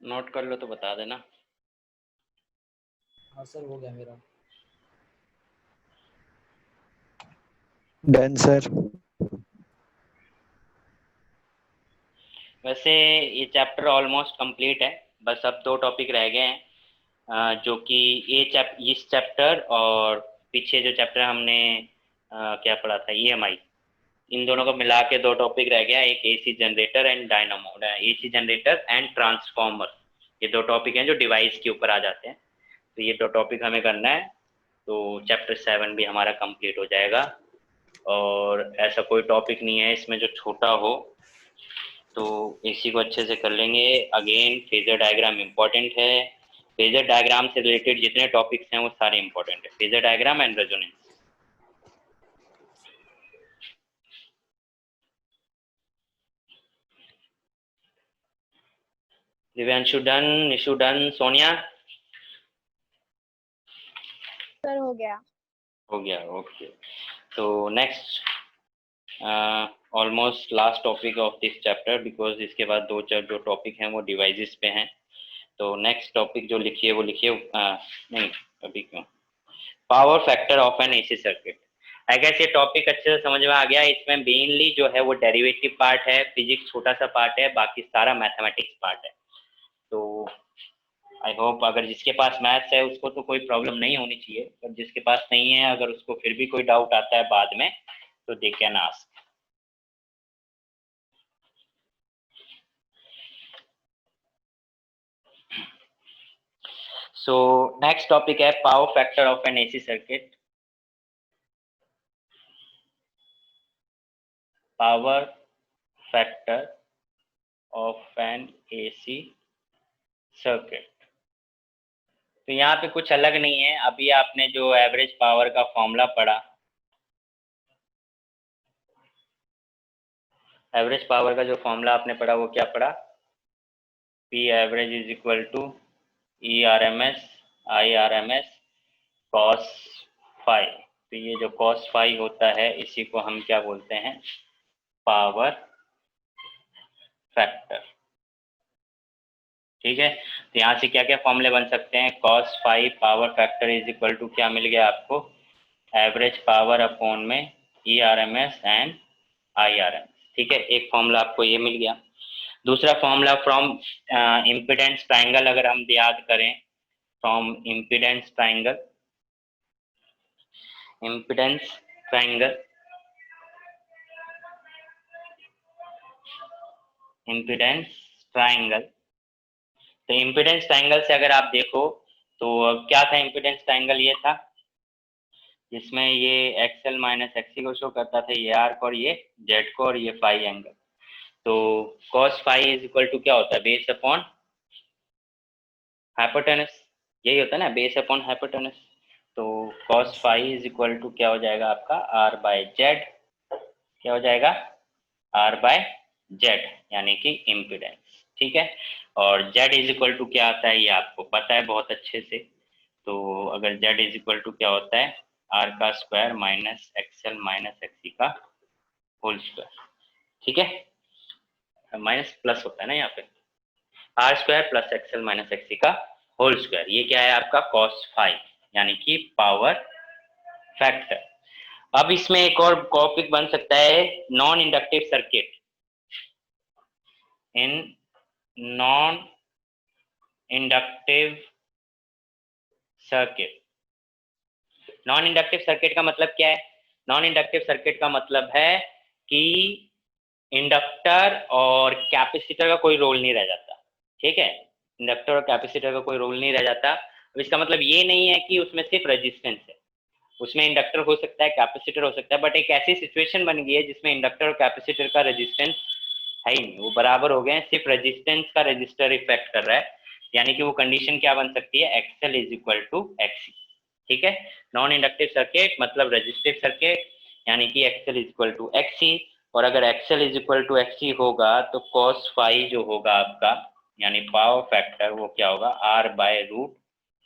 A: नोट कर लो तो बता देना।
B: हाँ सर हो गया मेरा।
F: Done sir.
A: वैसे ये चैप्टर ऑलमोस्ट कंप्लीट है, बस अब 2 टॉपिक रह गए हैं, जो कि इस चैप्टर और पीछे जो चैप्टर हमने क्या पढ़ा था ईएमआई, इन दोनों को मिला के 2 टॉपिक रह गया, एक AC generator and dynamo, AC generator and transformer. ये 2 टॉपिक हैं जो डिवाइस के ऊपर आ जाते हैं, तो ये 2 टॉपिक हमें करना है, तो चैप्टर 7 भी हमारा कंप्लीट हो जाएगा। और ऐसा कोई टॉपिक नहीं है इसमें जो छोटा हो, तो इसी को अच्छे से कर लेंगे। अगेन फेजर डायग्राम इंपॉर्टेंट है। फेजर डायग्राम से रिलेटेड जितने टॉपिक्स हैं वो सारे इंपॉर्टेंट है, phasor diagram and resonance. Divyanshu done, Nishu done, Sonia
C: sir हो गया।
A: हो गया, ओके। तो next almost last topic of this chapter, because इसके बाद दो चार जो टॉपिक हैं वो डिवाइसेस पे हैं। तो नेक्स्ट टॉपिक जो लिखिए वो लिखिए, नहीं अभी क्यों, power factor of N AC circuit. अगर ये टॉपिक अच्छे से समझ में आ गया, इसमें मेनली जो है वो डेरिवेटिव पार्ट है, फिजिक्स छोटा सा पार्ट है, बाकी सारा मैथमेटिक्स पार्ट है। तो आई होप अगर जिसके पास मैथ्स है उसको तो कोई प्रॉब्लम नहीं होनी चाहिए, पर जिसके पास नहीं है अगर उसको फिर भी कोई डाउट आता है बाद में तो they can ask. So next topic है power factor of an AC circuit. Power factor of an AC circuit. तो यहाँ पे कुछ अलग नहीं है, अभी आपने जो एवरेज पावर का फॉर्मूला पढ़ा, एवरेज पावर का जो फॉर्मूला आपने पढ़ा वो क्या पढ़ा, P average is equal to E R M S I R M S cos phi. तो ये जो कॉस फाई होता है इसी को हम क्या बोलते हैं, पावर फैक्टर। ठीक है, तो यहाँ से क्या क्या फॉर्मूले बन सकते हैं, cos phi power factor is equal to क्या मिल गया आपको, एवरेज पावर अपॉन में E R M S and I R M. ठीक है, एक फॉर्मूला आपको ये मिल गया। दूसरा फॉर्मूला फ्रॉम इम्पीडेंस ट्राइंगल, अगर हम याद करें, from impedance triangle, impedance triangle, impedance triangle. तो इम्पीडेंस ट्राइंगल से अगर आप देखो तो क्या था, इम्पीडेंस ट्राइंगल ये था जिसमें ये एक्सएल माइनस एक्सी को शो करता था, ये आर को और ये जेड को और ये फाई एंगल। तो cos phi is equal to क्या होता है, बेस अपॉन हाइपोटेनस, यही होता है ना, बेस अपॉन हाइपोटेनस। तो cos phi is equal to क्या हो जाएगा आपका, आर बाय जेड, क्या हो जाएगा, आर बाय जेड, यानी कि इम्पीडेंस। ठीक है, और जेड इज इक्वल टू क्या आता है ये आपको पता है बहुत अच्छे से। तो अगर जेड इज इक्वल टू क्या होता है, आर का square minus XL minus XC का होल स्क्वायर। ठीक है, माइनस प्लस होता है ना यहाँ पे, R square plus XL minus XC का होल स्क्वायर, ये क्या है आपका कॉस फाई, यानी कि पावर फैक्टर। अब इसमें एक और टॉपिक बन सकता है, non inductive circuit. In non inductive circuit, non inductive circuit का मतलब क्या है, नॉन इंडक्टिव सर्किट का मतलब है कि इंडक्टर और कैपेसिटर का कोई रोल नहीं रह जाता। ठीक है, इंडक्टर और कैपेसिटर का कोई रोल नहीं रह जाता। अब इसका मतलब ये नहीं है कि उसमें सिर्फ रेजिस्टेंस है, उसमें इंडक्टर हो सकता है, कैपेसिटर हो सकता है, बट एक ऐसी सिचुएशन बन गई है जिसमें इंडक्टर और कैपेसिटर का रेजिस्टेंस है ही नहीं, वो बराबर हो गए हैं, सिर्फ रेजिस्टेंस का रजिस्टर इफेक्ट कर रहा है। यानी कि वो कंडीशन क्या बन सकती है, XL is equal to XC. ठीक है, नॉन इंडक्टिव सर्किट मतलब रेजिस्टिव सर्किट, यानी कि XL is equal to XC. और अगर XL is equal to XC होगा तो कॉस फाई जो होगा आपका, यानी पावर फैक्टर, वो क्या होगा, R by root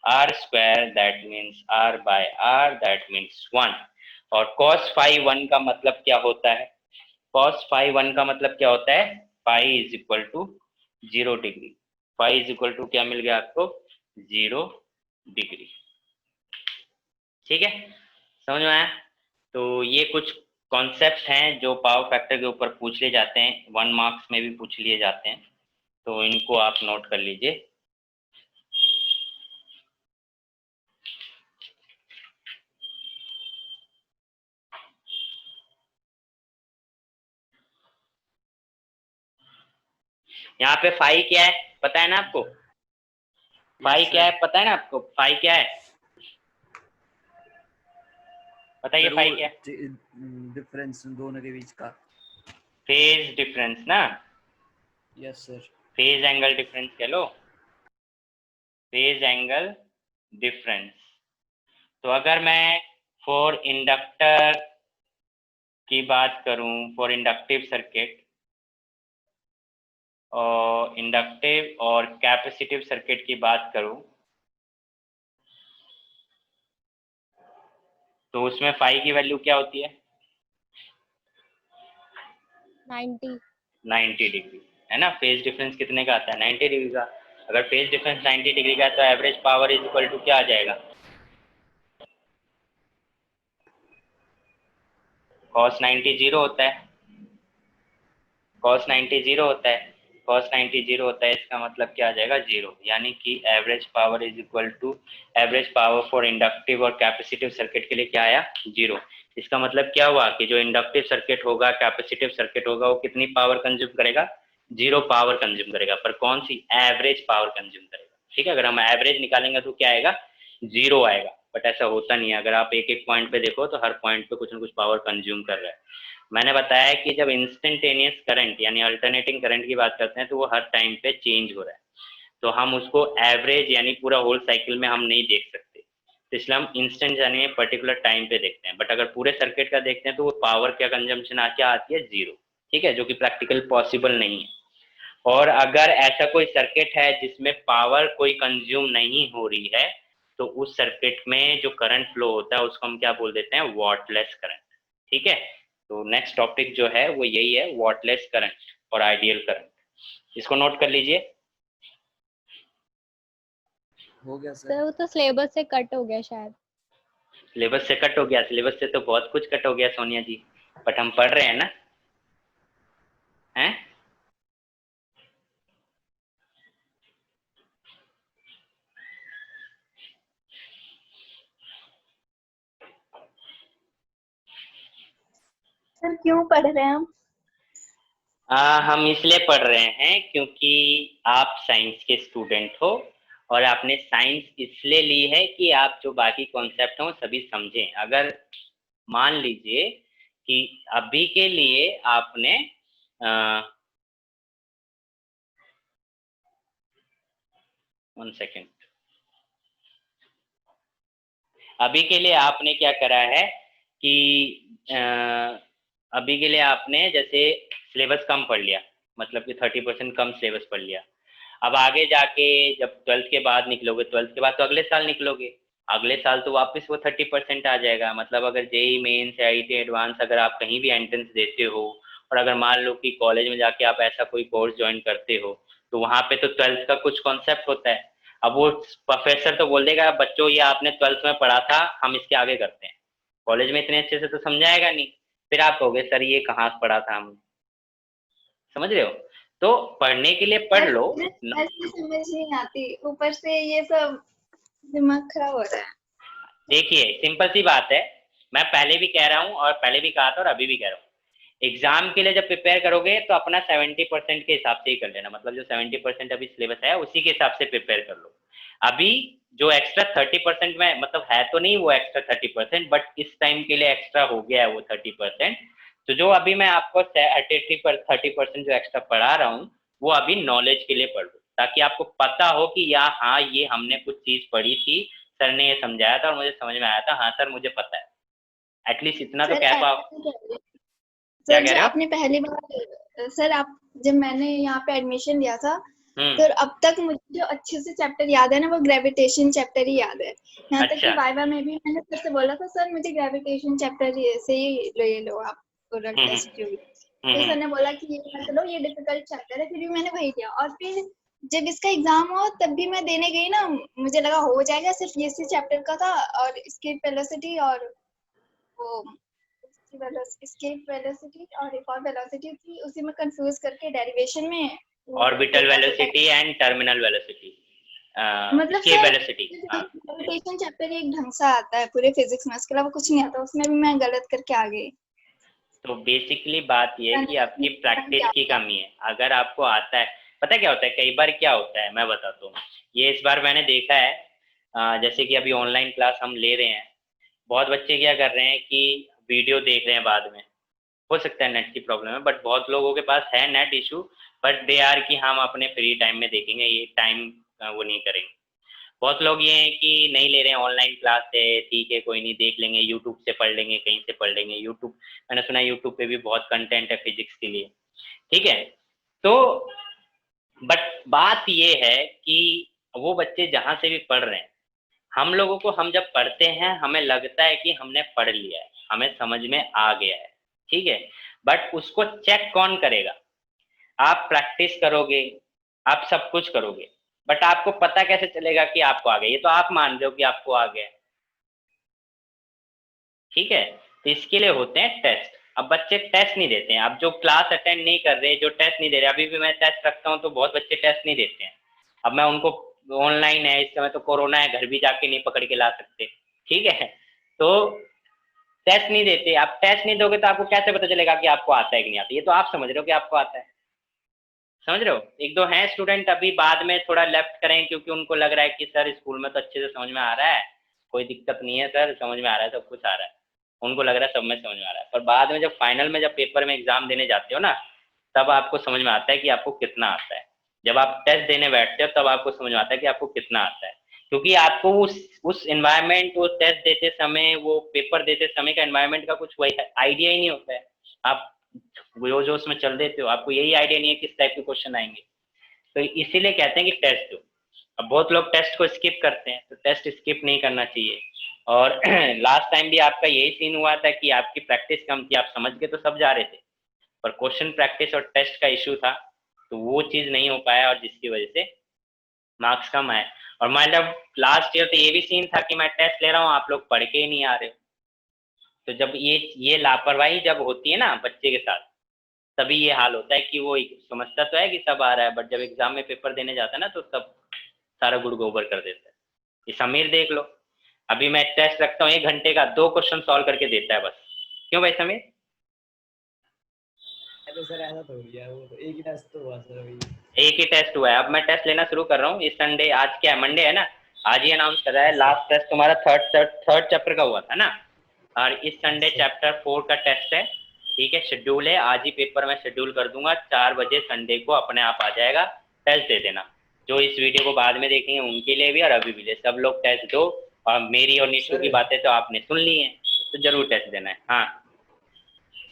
A: R square, that means R by R, that means 1। और कॉस फाई 1 का मतलब क्या होता है, कॉस फाई 1 का मतलब क्या होता है, phi is equal to 0 degree, phi is equal to क्या मिल गया आपको, 0 डिग्री। ठीक है, समझ में आया। तो ये कुछ कॉन्सेप्ट हैं जो पावर फैक्टर के ऊपर पूछ लिए जाते हैं, 1 मार्क्स में भी पूछ लिए जाते हैं, तो इनको आप नोट कर लीजिए। यहाँ पे फाई क्या है पता है ना आपको, फाई क्या है पता है ना आपको, फाई क्या है बताइए, फाई क्या है,
B: डिफरेंस दोनों के बीच का,
A: फेज डिफरेंस ना,
B: yes sir.
A: Phase angle difference कह लो, फेज एंगल डिफरेंस। तो अगर मैं फॉर इंडक्टर की बात करूं, फॉर इंडक्टिव सर्किट और इंडक्टिव और कैपेसिटिव सर्किट की बात करूं, तो उसमें फाई की वैल्यू क्या होती है? 90 डिग्री, है ना। फेज डिफरेंस कितने का आता है? 90 डिग्री का। अगर फेज डिफरेंस 90 डिग्री का है तो average power is equal to क्या आ जाएगा? cos 90 जीरो होता है, cos 90 जीरो होता है, cos 90 जीरो होता है, इसका मतलब क्या आ जाएगा? जीरो। यानी कि average power is equal to, average power for inductive और कैपेसिटिव सर्किट के लिए क्या आया? जीरो। इसका मतलब क्या हुआ कि जो इंडक्टिव सर्किट होगा, कैपेसिटिव सर्किट होगा, वो कितनी पावर कंज्यूम करेगा? जीरो पावर कंज्यूम करेगा। पर कौन सी? एवरेज पावर कंज्यूम करेगा। ठीक है, अगर हम एवरेज निकालेंगे तो क्या आएगा? जीरो आएगा। बट ऐसा होता नहीं है। अगर आप एक एक पॉइंट पे देखो तो हर पॉइंट पे कुछ ना कुछ पावर कंज्यूम कर रहा है। मैंने बताया कि जब इंस्टेंटेनियस करंट यानी अल्टरनेटिंग करंट की बात करते हैं तो वो हर टाइम पे चेंज हो रहा है, तो हम उसको एवरेज यानी पूरा होल साइकिल में हम नहीं देख सकते, तो इसलिए हम इंस्टेंट यानी पर्टिकुलर टाइम पे देखते हैं। बट अगर पूरे सर्किट का देखते हैं तो वो पावर क्या कंजम्पशन क्या आती है? जीरो। ठीक है, जो कि प्रैक्टिकल पॉसिबल नहीं है। और अगर ऐसा कोई सर्किट है जिसमें पावर कोई कंज्यूम नहीं हो रही है, तो उस सर्किट में जो करंट फ्लो होता है उसको हम क्या बोल देते हैं? Wattless current. ठीक है, तो नेक्स्ट टॉपिक जो है वो यही है, वॉटलेस करंट और आइडियल करंट। इसको नोट कर लीजिए।
B: हो गया
C: सर
B: सर।
C: वो तो सिलेबस से कट हो गया शायद।
A: सिलेबस से कट हो गया? सिलेबस से तो बहुत कुछ कट हो गया सोनिया जी, बट हम पढ़ रहे हैं ना, हैं?
E: सर क्यों पढ़ रहे हैं हम?
A: हम इसलिए पढ़ रहे हैं क्योंकि आप साइंस के स्टूडेंट हो और आपने साइंस इसलिए ली है कि आप जो बाकी कॉन्सेप्ट हो सभी समझें। अगर मान लीजिए कि अभी के लिए आपने वन सेकेंड, अभी के लिए आपने क्या करा है कि अभी के लिए आपने जैसे सिलेबस कम पढ़ लिया, मतलब कि 30% कम सिलेबस पढ़ लिया। अब आगे जाके जब 12th के बाद निकलोगे, 12th के बाद तो अगले साल निकलोगे, अगले साल तो वापस वो 30% आ जाएगा। मतलब अगर जेई मेन्स या आईटी एडवांस अगर आप कहीं भी एंट्रेंस देते हो और अगर मान लो कि कॉलेज में जाके आप ऐसा कोई कोर्स ज्वाइन करते हो, तो वहाँ पे तो 12th का कुछ कॉन्सेप्ट होता है। अब वो प्रोफेसर तो बोल देगा बच्चों ये आपने 12th में पढ़ा था, हम इसके आगे करते हैं। कॉलेज में इतने अच्छे से तो समझाएगा नहीं, फिर आप कहोगे सर ये कहाँ पढ़ा था हमने। समझ रहे हो? तो पढ़ने के लिए पढ़ लो।
E: ऐसे समझ नहीं आती, ऊपर से ये सब दिमाग खराब हो रहा है।
A: देखिए सिंपल सी बात है, मैं पहले भी कह रहा हूँ और पहले भी कहा था और अभी भी कह रहा हूँ, एग्जाम के लिए जब प्रिपेयर करोगे तो अपना 70% के हिसाब से ही कर लेना। मतलब जो 70% अभी सिलेबस है उसी के हिसाब से प्रिपेयर कर लो। अभी जो एक्स्ट्रा 30% में, मतलब है तो नहीं वो एक्स्ट्रा 30%, बट इस टाइम के लिए एक्स्ट्रा हो गया है वो 30%। तो जो अभी मैं आपको 30% जो एक्स्ट्रा पढ़ा रहा हूँ वो अभी नॉलेज के लिए पढ़ लो, ताकि आपको पता हो कि या हाँ ये हमने कुछ चीज पढ़ी थी, सर ने ये समझाया था और मुझे समझ में आया था, हाँ सर मुझे पता है। एटलीस्ट इतना तो
E: सर
A: कह पाओ।
E: ऐसा नहीं कर रहे।
A: क्या
E: सर
A: कह
E: जो
A: रहे हो?
E: आपने पहली बार, सर आप जब मैंने यहाँ पे एडमिशन लिया था
A: हम्म।
E: तो अब तक मुझे जो अच्छे से चैप्टर याद है ना वो ग्रेविटेशन चैप्टर ही याद है। यहाँ तक कि
A: अच्छा।
E: वाइवा में भी मैंने सर से बोला था सर मुझे ग्रेविटेशन चैप्टर से ही ले लो आप प्रोडक्ट
A: हम्म
E: टेस्ट जो भी।
A: हम्म
E: तो
A: हम्म
E: सर ने बोला कि ये मत लो ये डिफिकल्ट चैप्टर है, फिर भी मैंने वही दिया। और फिर जब इसका एग्जाम हो तब भी मैं देने गई ना, मुझे लगा हो जाएगा, सिर्फ ये इसी चैप्टर का था और इसकी वेलोसिटी और वो escape velocity और एक और वेलोसिटी थी, उसी में कंफ्यूज करके डेरिवेशन में वो
A: ऑर्बिटल
E: देखा तो
A: वेलोसिटी एंड टर्मिनल वेलोसिटी,
E: मतलब
A: एस्केप
E: सर
A: वेलोसिटी। हाँ,
E: ग्रेविटेशन चैप्टर एक ढंग से आता है पूरे फिजिक्स में, उसके अलावा कुछ नहीं आता, उसमें भी मैं गलत करके आ गई।
A: तो बेसिकली बात ये है कि आपकी प्रैक्टिस की कमी है। अगर आपको आता है, पता क्या होता है कई बार क्या होता है मैं बताता हूँ, ये इस बार मैंने देखा है, जैसे कि अभी ऑनलाइन क्लास हम ले रहे हैं, बहुत बच्चे क्या कर रहे हैं कि वीडियो देख रहे हैं बाद में, हो सकता है नेट की प्रॉब्लम है, बट बहुत लोगों के पास है net issue, but they are कि हम अपने फ्री टाइम में देखेंगे, ये टाइम वो नहीं करेंगे। बहुत लोग ये हैं कि नहीं ले रहे हैं, ऑनलाइन क्लास है, ठीक है कोई नहीं, देख लेंगे, यूट्यूब से पढ़ लेंगे, कहीं से पढ़ लेंगे। यूट्यूब, मैंने सुना है यूट्यूब पे भी बहुत कंटेंट है फिजिक्स के लिए, ठीक है। तो बट बात ये है कि वो बच्चे जहाँ से भी पढ़ रहे हैं, हम लोगों को, हम जब पढ़ते हैं हमें लगता है कि हमने पढ़ लिया है, हमें समझ में आ गया है, ठीक है। बट उसको चेक कौन करेगा? आप प्रैक्टिस करोगे, आप सब कुछ करोगे, बट आपको पता कैसे चलेगा कि आपको आ गया? ये तो आप मान रहे हो कि आपको आ गया, ठीक है। तो इसके लिए होते हैं टेस्ट। अब बच्चे टेस्ट नहीं देते हैं, अब जो क्लास अटेंड नहीं कर रहे, जो टेस्ट नहीं दे रहे, अभी भी मैं टेस्ट रखता हूँ तो बहुत बच्चे टेस्ट नहीं देते हैं। अब मैं उनको, ऑनलाइन है इस समय तो कोरोना है, घर भी जाके नहीं पकड़ के ला सकते, ठीक है। तो टेस्ट नहीं देते, आप टेस्ट नहीं दोगे तो आपको कैसे पता चलेगा कि आपको आता है कि नहीं आता? ये तो आप समझ रहे हो कि आपको आता है, समझ रहे हो। एक दो हैं स्टूडेंट अभी बाद में थोड़ा लेफ्ट करें, क्योंकि उनको लग रहा है कि सर स्कूल में तो अच्छे से समझ में आ रहा है, कोई दिक्कत नहीं है सर, समझ में आ रहा है, सब कुछ आ रहा है, उनको लग रहा है सब में समझ में आ रहा है। पर बाद में जब फाइनल में, जब पेपर में एग्जाम देने जाते हो ना, तब आपको समझ में आता है कि आपको कितना आता है। जब आप टेस्ट देने बैठते हो तब आपको समझ में आता है कि आपको कितना आता है, क्योंकि आपको उस एनवायरनमेंट, वो टेस्ट देते समय, वो पेपर देते समय का एनवायरनमेंट का कुछ वही आइडिया ही नहीं होता है। आप वो जो उसमें चल देते हो, आपको यही आइडिया नहीं है किस टाइप के क्वेश्चन आएंगे। तो इसीलिए कहते हैं कि टेस्ट दो। अब बहुत लोग टेस्ट को स्किप करते हैं, तो टेस्ट स्किप नहीं करना चाहिए। और लास्ट टाइम भी आपका यही सीन हुआ था कि आपकी प्रैक्टिस कम थी, आप समझ के तो सब जा रहे थे, पर क्वेश्चन प्रैक्टिस और टेस्ट का इशू था, तो वो चीज़ नहीं हो पाया और जिसकी वजह से मार्क्स कम आए। और मतलब लास्ट ईयर तो ये भी सीन था कि मैं टेस्ट ले रहा हूँ, आप लोग पढ़ के ही नहीं आ रहे हो। तो जब ये लापरवाही जब होती है ना बच्चे के साथ, तभी ये हाल होता है कि वो समझता तो है कि सब आ रहा है, बट जब एग्जाम में पेपर देने जाता है ना, तो सब सारा गुड़ गोबर कर देता है। ये समीर देख लो, अभी मैं टेस्ट रखता हूँ 1 घंटे का, 2 क्वेश्चन सॉल्व करके देता है बस। क्यों भाई समीर?
B: तो सर ऐसा तो हो गया, वो तो एक ही टेस्ट तो हुआ सर अभी।
A: एक ही टेस्ट हुआ है, अब मैं टेस्ट लेना शुरू कर रहा हूँ इस संडे। आज क्या है, मंडे है ना, आज ही अनाउंस कर रहा है लास्ट टेस्ट तुम्हारा थर्ड चैप्टर का हुआ था ना, और इस संडे चैप्टर 4 का टेस्ट है, ठीक है। शेड्यूल है, आज ही पेपर में शेड्यूल कर दूंगा, 4 बजे संडे को अपने आप आ जाएगा, टेस्ट दे देना। जो इस वीडियो को बाद में देखेंगे उनके लिए भी और अभी भी ले, सब लोग टेस्ट दो। और मेरी और निशु की बातें तो आपने सुन ली हैं, तो जरूर टेस्ट देना है। हाँ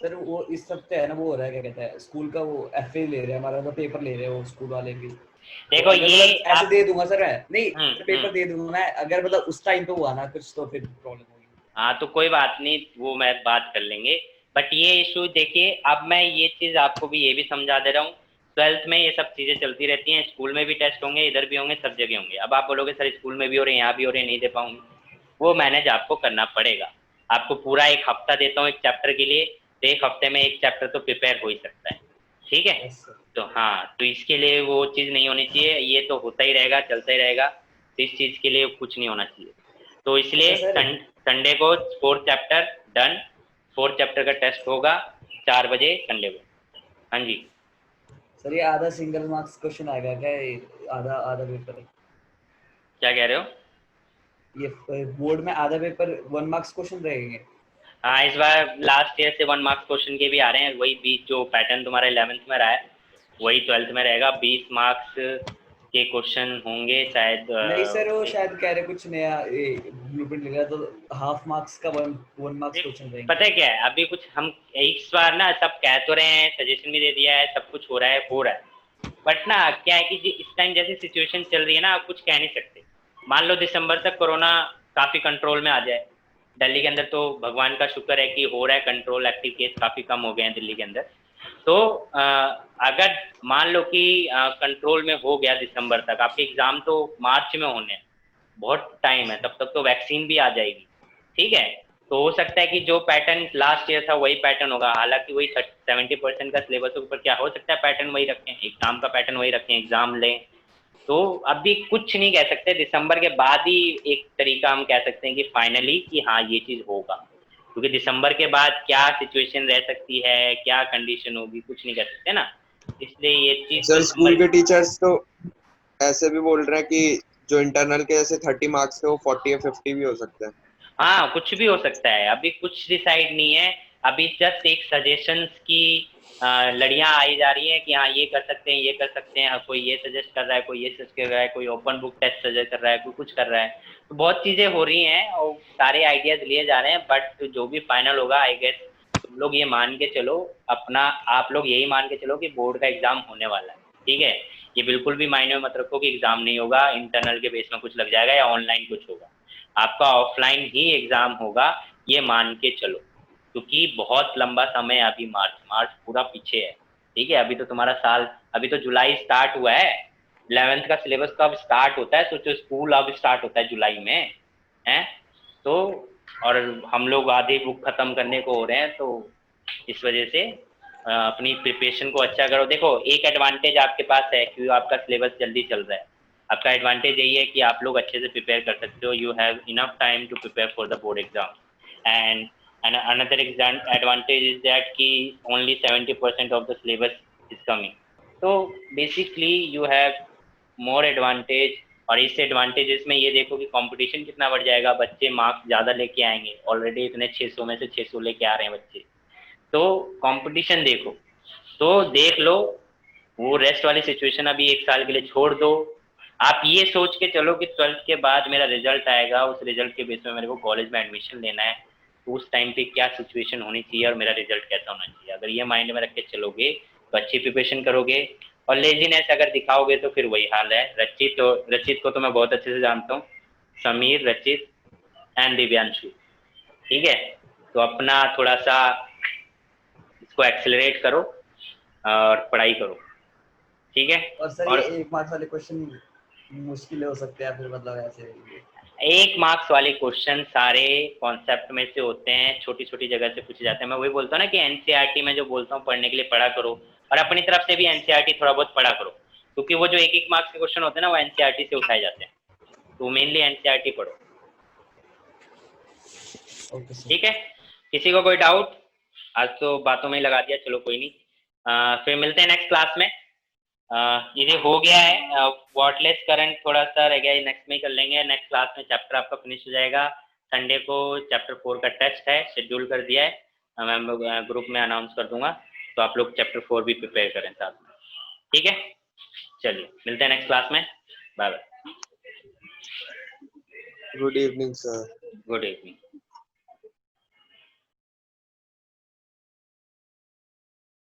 B: सर वो इस हफ्ते है ना, वो हो रहा है क्या कहते हैं, स्कूल का वो एफए ले रहे हैं हमारा, तो पेपर ले रहे हैं वो स्कूल वाले भी।
A: देखो
B: तो
A: ये
B: ऐसे
A: आप,
B: दे दूंगा सर मैं, नहीं सर पेपर
A: हम्म।
B: दे दूंगा मैं, अगर मतलब उस टाइम पे हुआ ना कुछ तो फिर प्रॉब्लम होगी।
A: हाँ तो कोई बात नहीं, वो मैं बात कर लेंगे। बट ये इशू देखिए, अब मैं ये चीज़ आपको भी ये भी समझा दे रहा हूँ, 12th में ये सब चीज़ें चलती रहती हैं, स्कूल में भी टेस्ट होंगे, इधर भी होंगे, सब जगह होंगे। अब आप बोलोगे सर स्कूल में भी हो रहे हैं, यहाँ भी हो रहे हैं, नहीं दे पाऊंगी, वो मैनेज आपको करना पड़ेगा। आपको पूरा 1 हफ्ता देता हूँ एक चैप्टर के लिए, तो 1 हफ्ते में 1 चैप्टर तो प्रिपेयर हो ही सकता है, ठीक है।
B: Yes sir.
A: तो हाँ, तो इसके लिए वो चीज़ नहीं होनी चाहिए, ये तो होता ही रहेगा, चलता ही रहेगा, तो इस चीज़ के लिए कुछ नहीं होना चाहिए। तो इसलिए
B: अच्छा सर,
A: संडे को 4th chapter done, 4th chapter का टेस्ट होगा 4 बजे संडे को। हाँ जी,
B: सर ये आधा सिंगल मार्क्स क्वेश्चन आएगा क्या, ये आधा आधा पेपर है?
A: क्या कह रहे हो?
B: ये बोर्ड में आधा पेपर 1 मार्क्स क्वेश्चन रहेंगे?
A: हाँ, इस बार लास्ट ईयर से 1 मार्क्स क्वेश्चन के भी आ रहे हैं, वही 20 जो पैटर्न तुम्हारा 11th में रहा है वही 12th में रहेगा, 20 मार्क्स के क्वेश्चन होंगे शायद।
B: नहीं सर वो शायद कह रहे कुछ नया ब्लूप्रिंट निकला, तो हाफ मार्क्स का 1 मार्क्स क्वेश्चन रहेंगे।
A: पता है क्या है, अभी कुछ हम इस बार ना सब कह तो रहे हैं, सजेशन भी दे दिया है, सब कुछ हो रहा है, बट ना क्या है कि इस टाइम जैसी सिचुएशन चल रही है ना, आप कुछ कह नहीं सकते। मान लो दिसंबर तक कोरोना काफ़ी कंट्रोल में आ जाए, दिल्ली के अंदर तो भगवान का शुक्र है कि हो रहा है कंट्रोल, एक्टिव केस काफ़ी कम हो गए हैं दिल्ली के अंदर। तो अगर मान लो कि कंट्रोल में हो गया दिसंबर तक, आपके एग्ज़ाम तो मार्च में होने हैं, बहुत टाइम है, तब तक तो वैक्सीन भी आ जाएगी, ठीक है। तो हो सकता है कि जो पैटर्न लास्ट ईयर था वही पैटर्न होगा, हालांकि वही 70% का सिलेबस के ऊपर, क्या हो सकता है पैटर्न वही रखें, एग्जाम का पैटर्न वही रखें, एग्जाम लें। तो अभी कुछ नहीं कह सकते, दिसंबर के बाद ही एक तरीका हम कह सकते हैं कि फाइनली कि हाँ ये चीज़ होगा, क्योंकि दिसंबर के बाद क्या सिचुएशन रह सकती है, क्या कंडीशन होगी, कुछ नहीं कह सकते ना, इसलिए ये चीज़ तो
D: सर स्कूल के
A: दिसंबर।
D: टीचर्स तो ऐसे भी बोल रहे हैं कि जो इंटरनल के जैसे 30 मार्क्स थे वो 40 या 50 भी हो सकते हैं।
A: हाँ कुछ भी हो सकता है, अभी कुछ डिसाइड नहीं है। अभी जस्ट एक सजेशंस की लड़ियां आई जा रही हैं कि हाँ ये कर सकते हैं, ये कर सकते हैं, कोई ये सजेस्ट कर रहा है, कोई ये सजेस्ट कर रहा है, कोई ओपन बुक टेस्ट सजेस्ट कर रहा है, कोई कुछ कर रहा है। तो बहुत चीजें हो रही हैं और सारे आइडियाज लिए जा रहे हैं, बट जो भी फाइनल होगा आई गेस तुम लोग ये मान के चलो, अपना आप लोग यही मान के चलो कि बोर्ड का एग्जाम होने वाला है, ठीक है। ये बिल्कुल भी मायने में मत रखो कि एग्जाम नहीं होगा, इंटरनल के बेस में कुछ लग जाएगा या ऑनलाइन कुछ होगा, आपका ऑफलाइन ही एग्जाम होगा, ये मान के चलो, क्योंकि बहुत लंबा समय अभी मार्च पूरा पीछे है, ठीक है। अभी तो तुम्हारा साल, अभी तो जुलाई स्टार्ट हुआ है, 11th का सिलेबस कब स्टार्ट होता है, सोचो स्कूल अब स्टार्ट होता है जुलाई में, हैं तो, और हम लोग आधे बुक खत्म करने को हो रहे हैं, तो इस वजह से अपनी प्रिपरेशन को अच्छा करो। देखो एक एडवांटेज आपके पास है क्योंकि आपका सिलेबस जल्दी चल रहा है, आपका एडवांटेज यही है कि आप लोग अच्छे से प्रिपेयर कर सकते हो, you have enough time to prepare for the board exam, and another advantage is that कि only 70% of the syllabus is coming, so basically you have more advantage। और इस एडवांटेजेस में ये देखो कि कंपटीशन कितना बढ़ जाएगा, बच्चे मार्क्स ज़्यादा लेके आएंगे, ऑलरेडी इतने 600 में से 600 लेके आ रहे हैं बच्चे, तो कंपटीशन देखो, तो देख लो वो रेस्ट वाली सिचुएशन अभी एक साल के लिए छोड़ दो, आप ये सोच के चलो कि 12th के बाद मेरा रिजल्ट आएगा, उस रिजल्ट के बेस में मेरे को कॉलेज में एडमिशन लेना है, तो उस टाइम पे क्या सिचुएशन होनी चाहिए और मेरा रिजल्ट कैसा होना चाहिए, अगर ये माइंड में रख के चलोगे तो अच्छी प्रिपरेशन करोगे। और लेजीनेस अगर दिखाओगे तो फिर वही हाल है। रचित को तो मैं बहुत अच्छे से जानता हूँ, समीर, रचित एंड दिव्यांशु, ठीक है। तो अपना थोड़ा सा इसको एक्सेलरेट करो और पढ़ाई करो, ठीक है।
B: और सर
A: और
B: ये 1 मार्क्स वाले क्वेश्चन मुश्किल हो सकते हैं फिर, मतलब ऐसे
A: 1 मार्क्स वाले क्वेश्चन सारे कॉन्सेप्ट में से होते हैं, छोटी छोटी जगह से पूछे जाते हैं। मैं वही बोलता हूँ ना कि एनसीईआरटी में जो बोलता हूँ पढ़ने के लिए पढ़ा करो, और अपनी तरफ से भी एनसीईआरटी थोड़ा बहुत पढ़ा करो, क्योंकि वो जो 1-1 मार्क्स के क्वेश्चन होते हैं ना वो एनसीईआरटी से उठाए जाते हैं, तो मेनली एनसीईआरटी पढ़ो, ठीक है। किसी को कोई डाउट? आज तो बातों में ही लगा दिया, चलो कोई नहीं, फिर मिलते हैं नेक्स्ट क्लास में। ये हो गया है वॉटलेस करंट, थोड़ा सा रह गया है, नेक्स्ट में ही कर लेंगे। नेक्स्ट क्लास में चैप्टर आपका फिनिश हो जाएगा। संडे को चैप्टर 4 का टेस्ट है, शेड्यूल कर दिया है, मैं ग्रुप में अनाउंस कर दूंगा, तो आप लोग चैप्टर 4 भी प्रिपेयर करें साथ में, ठीक है। चलिए मिलते हैं नेक्स्ट क्लास में, bye bye.
D: Good evening sir.
A: Good evening.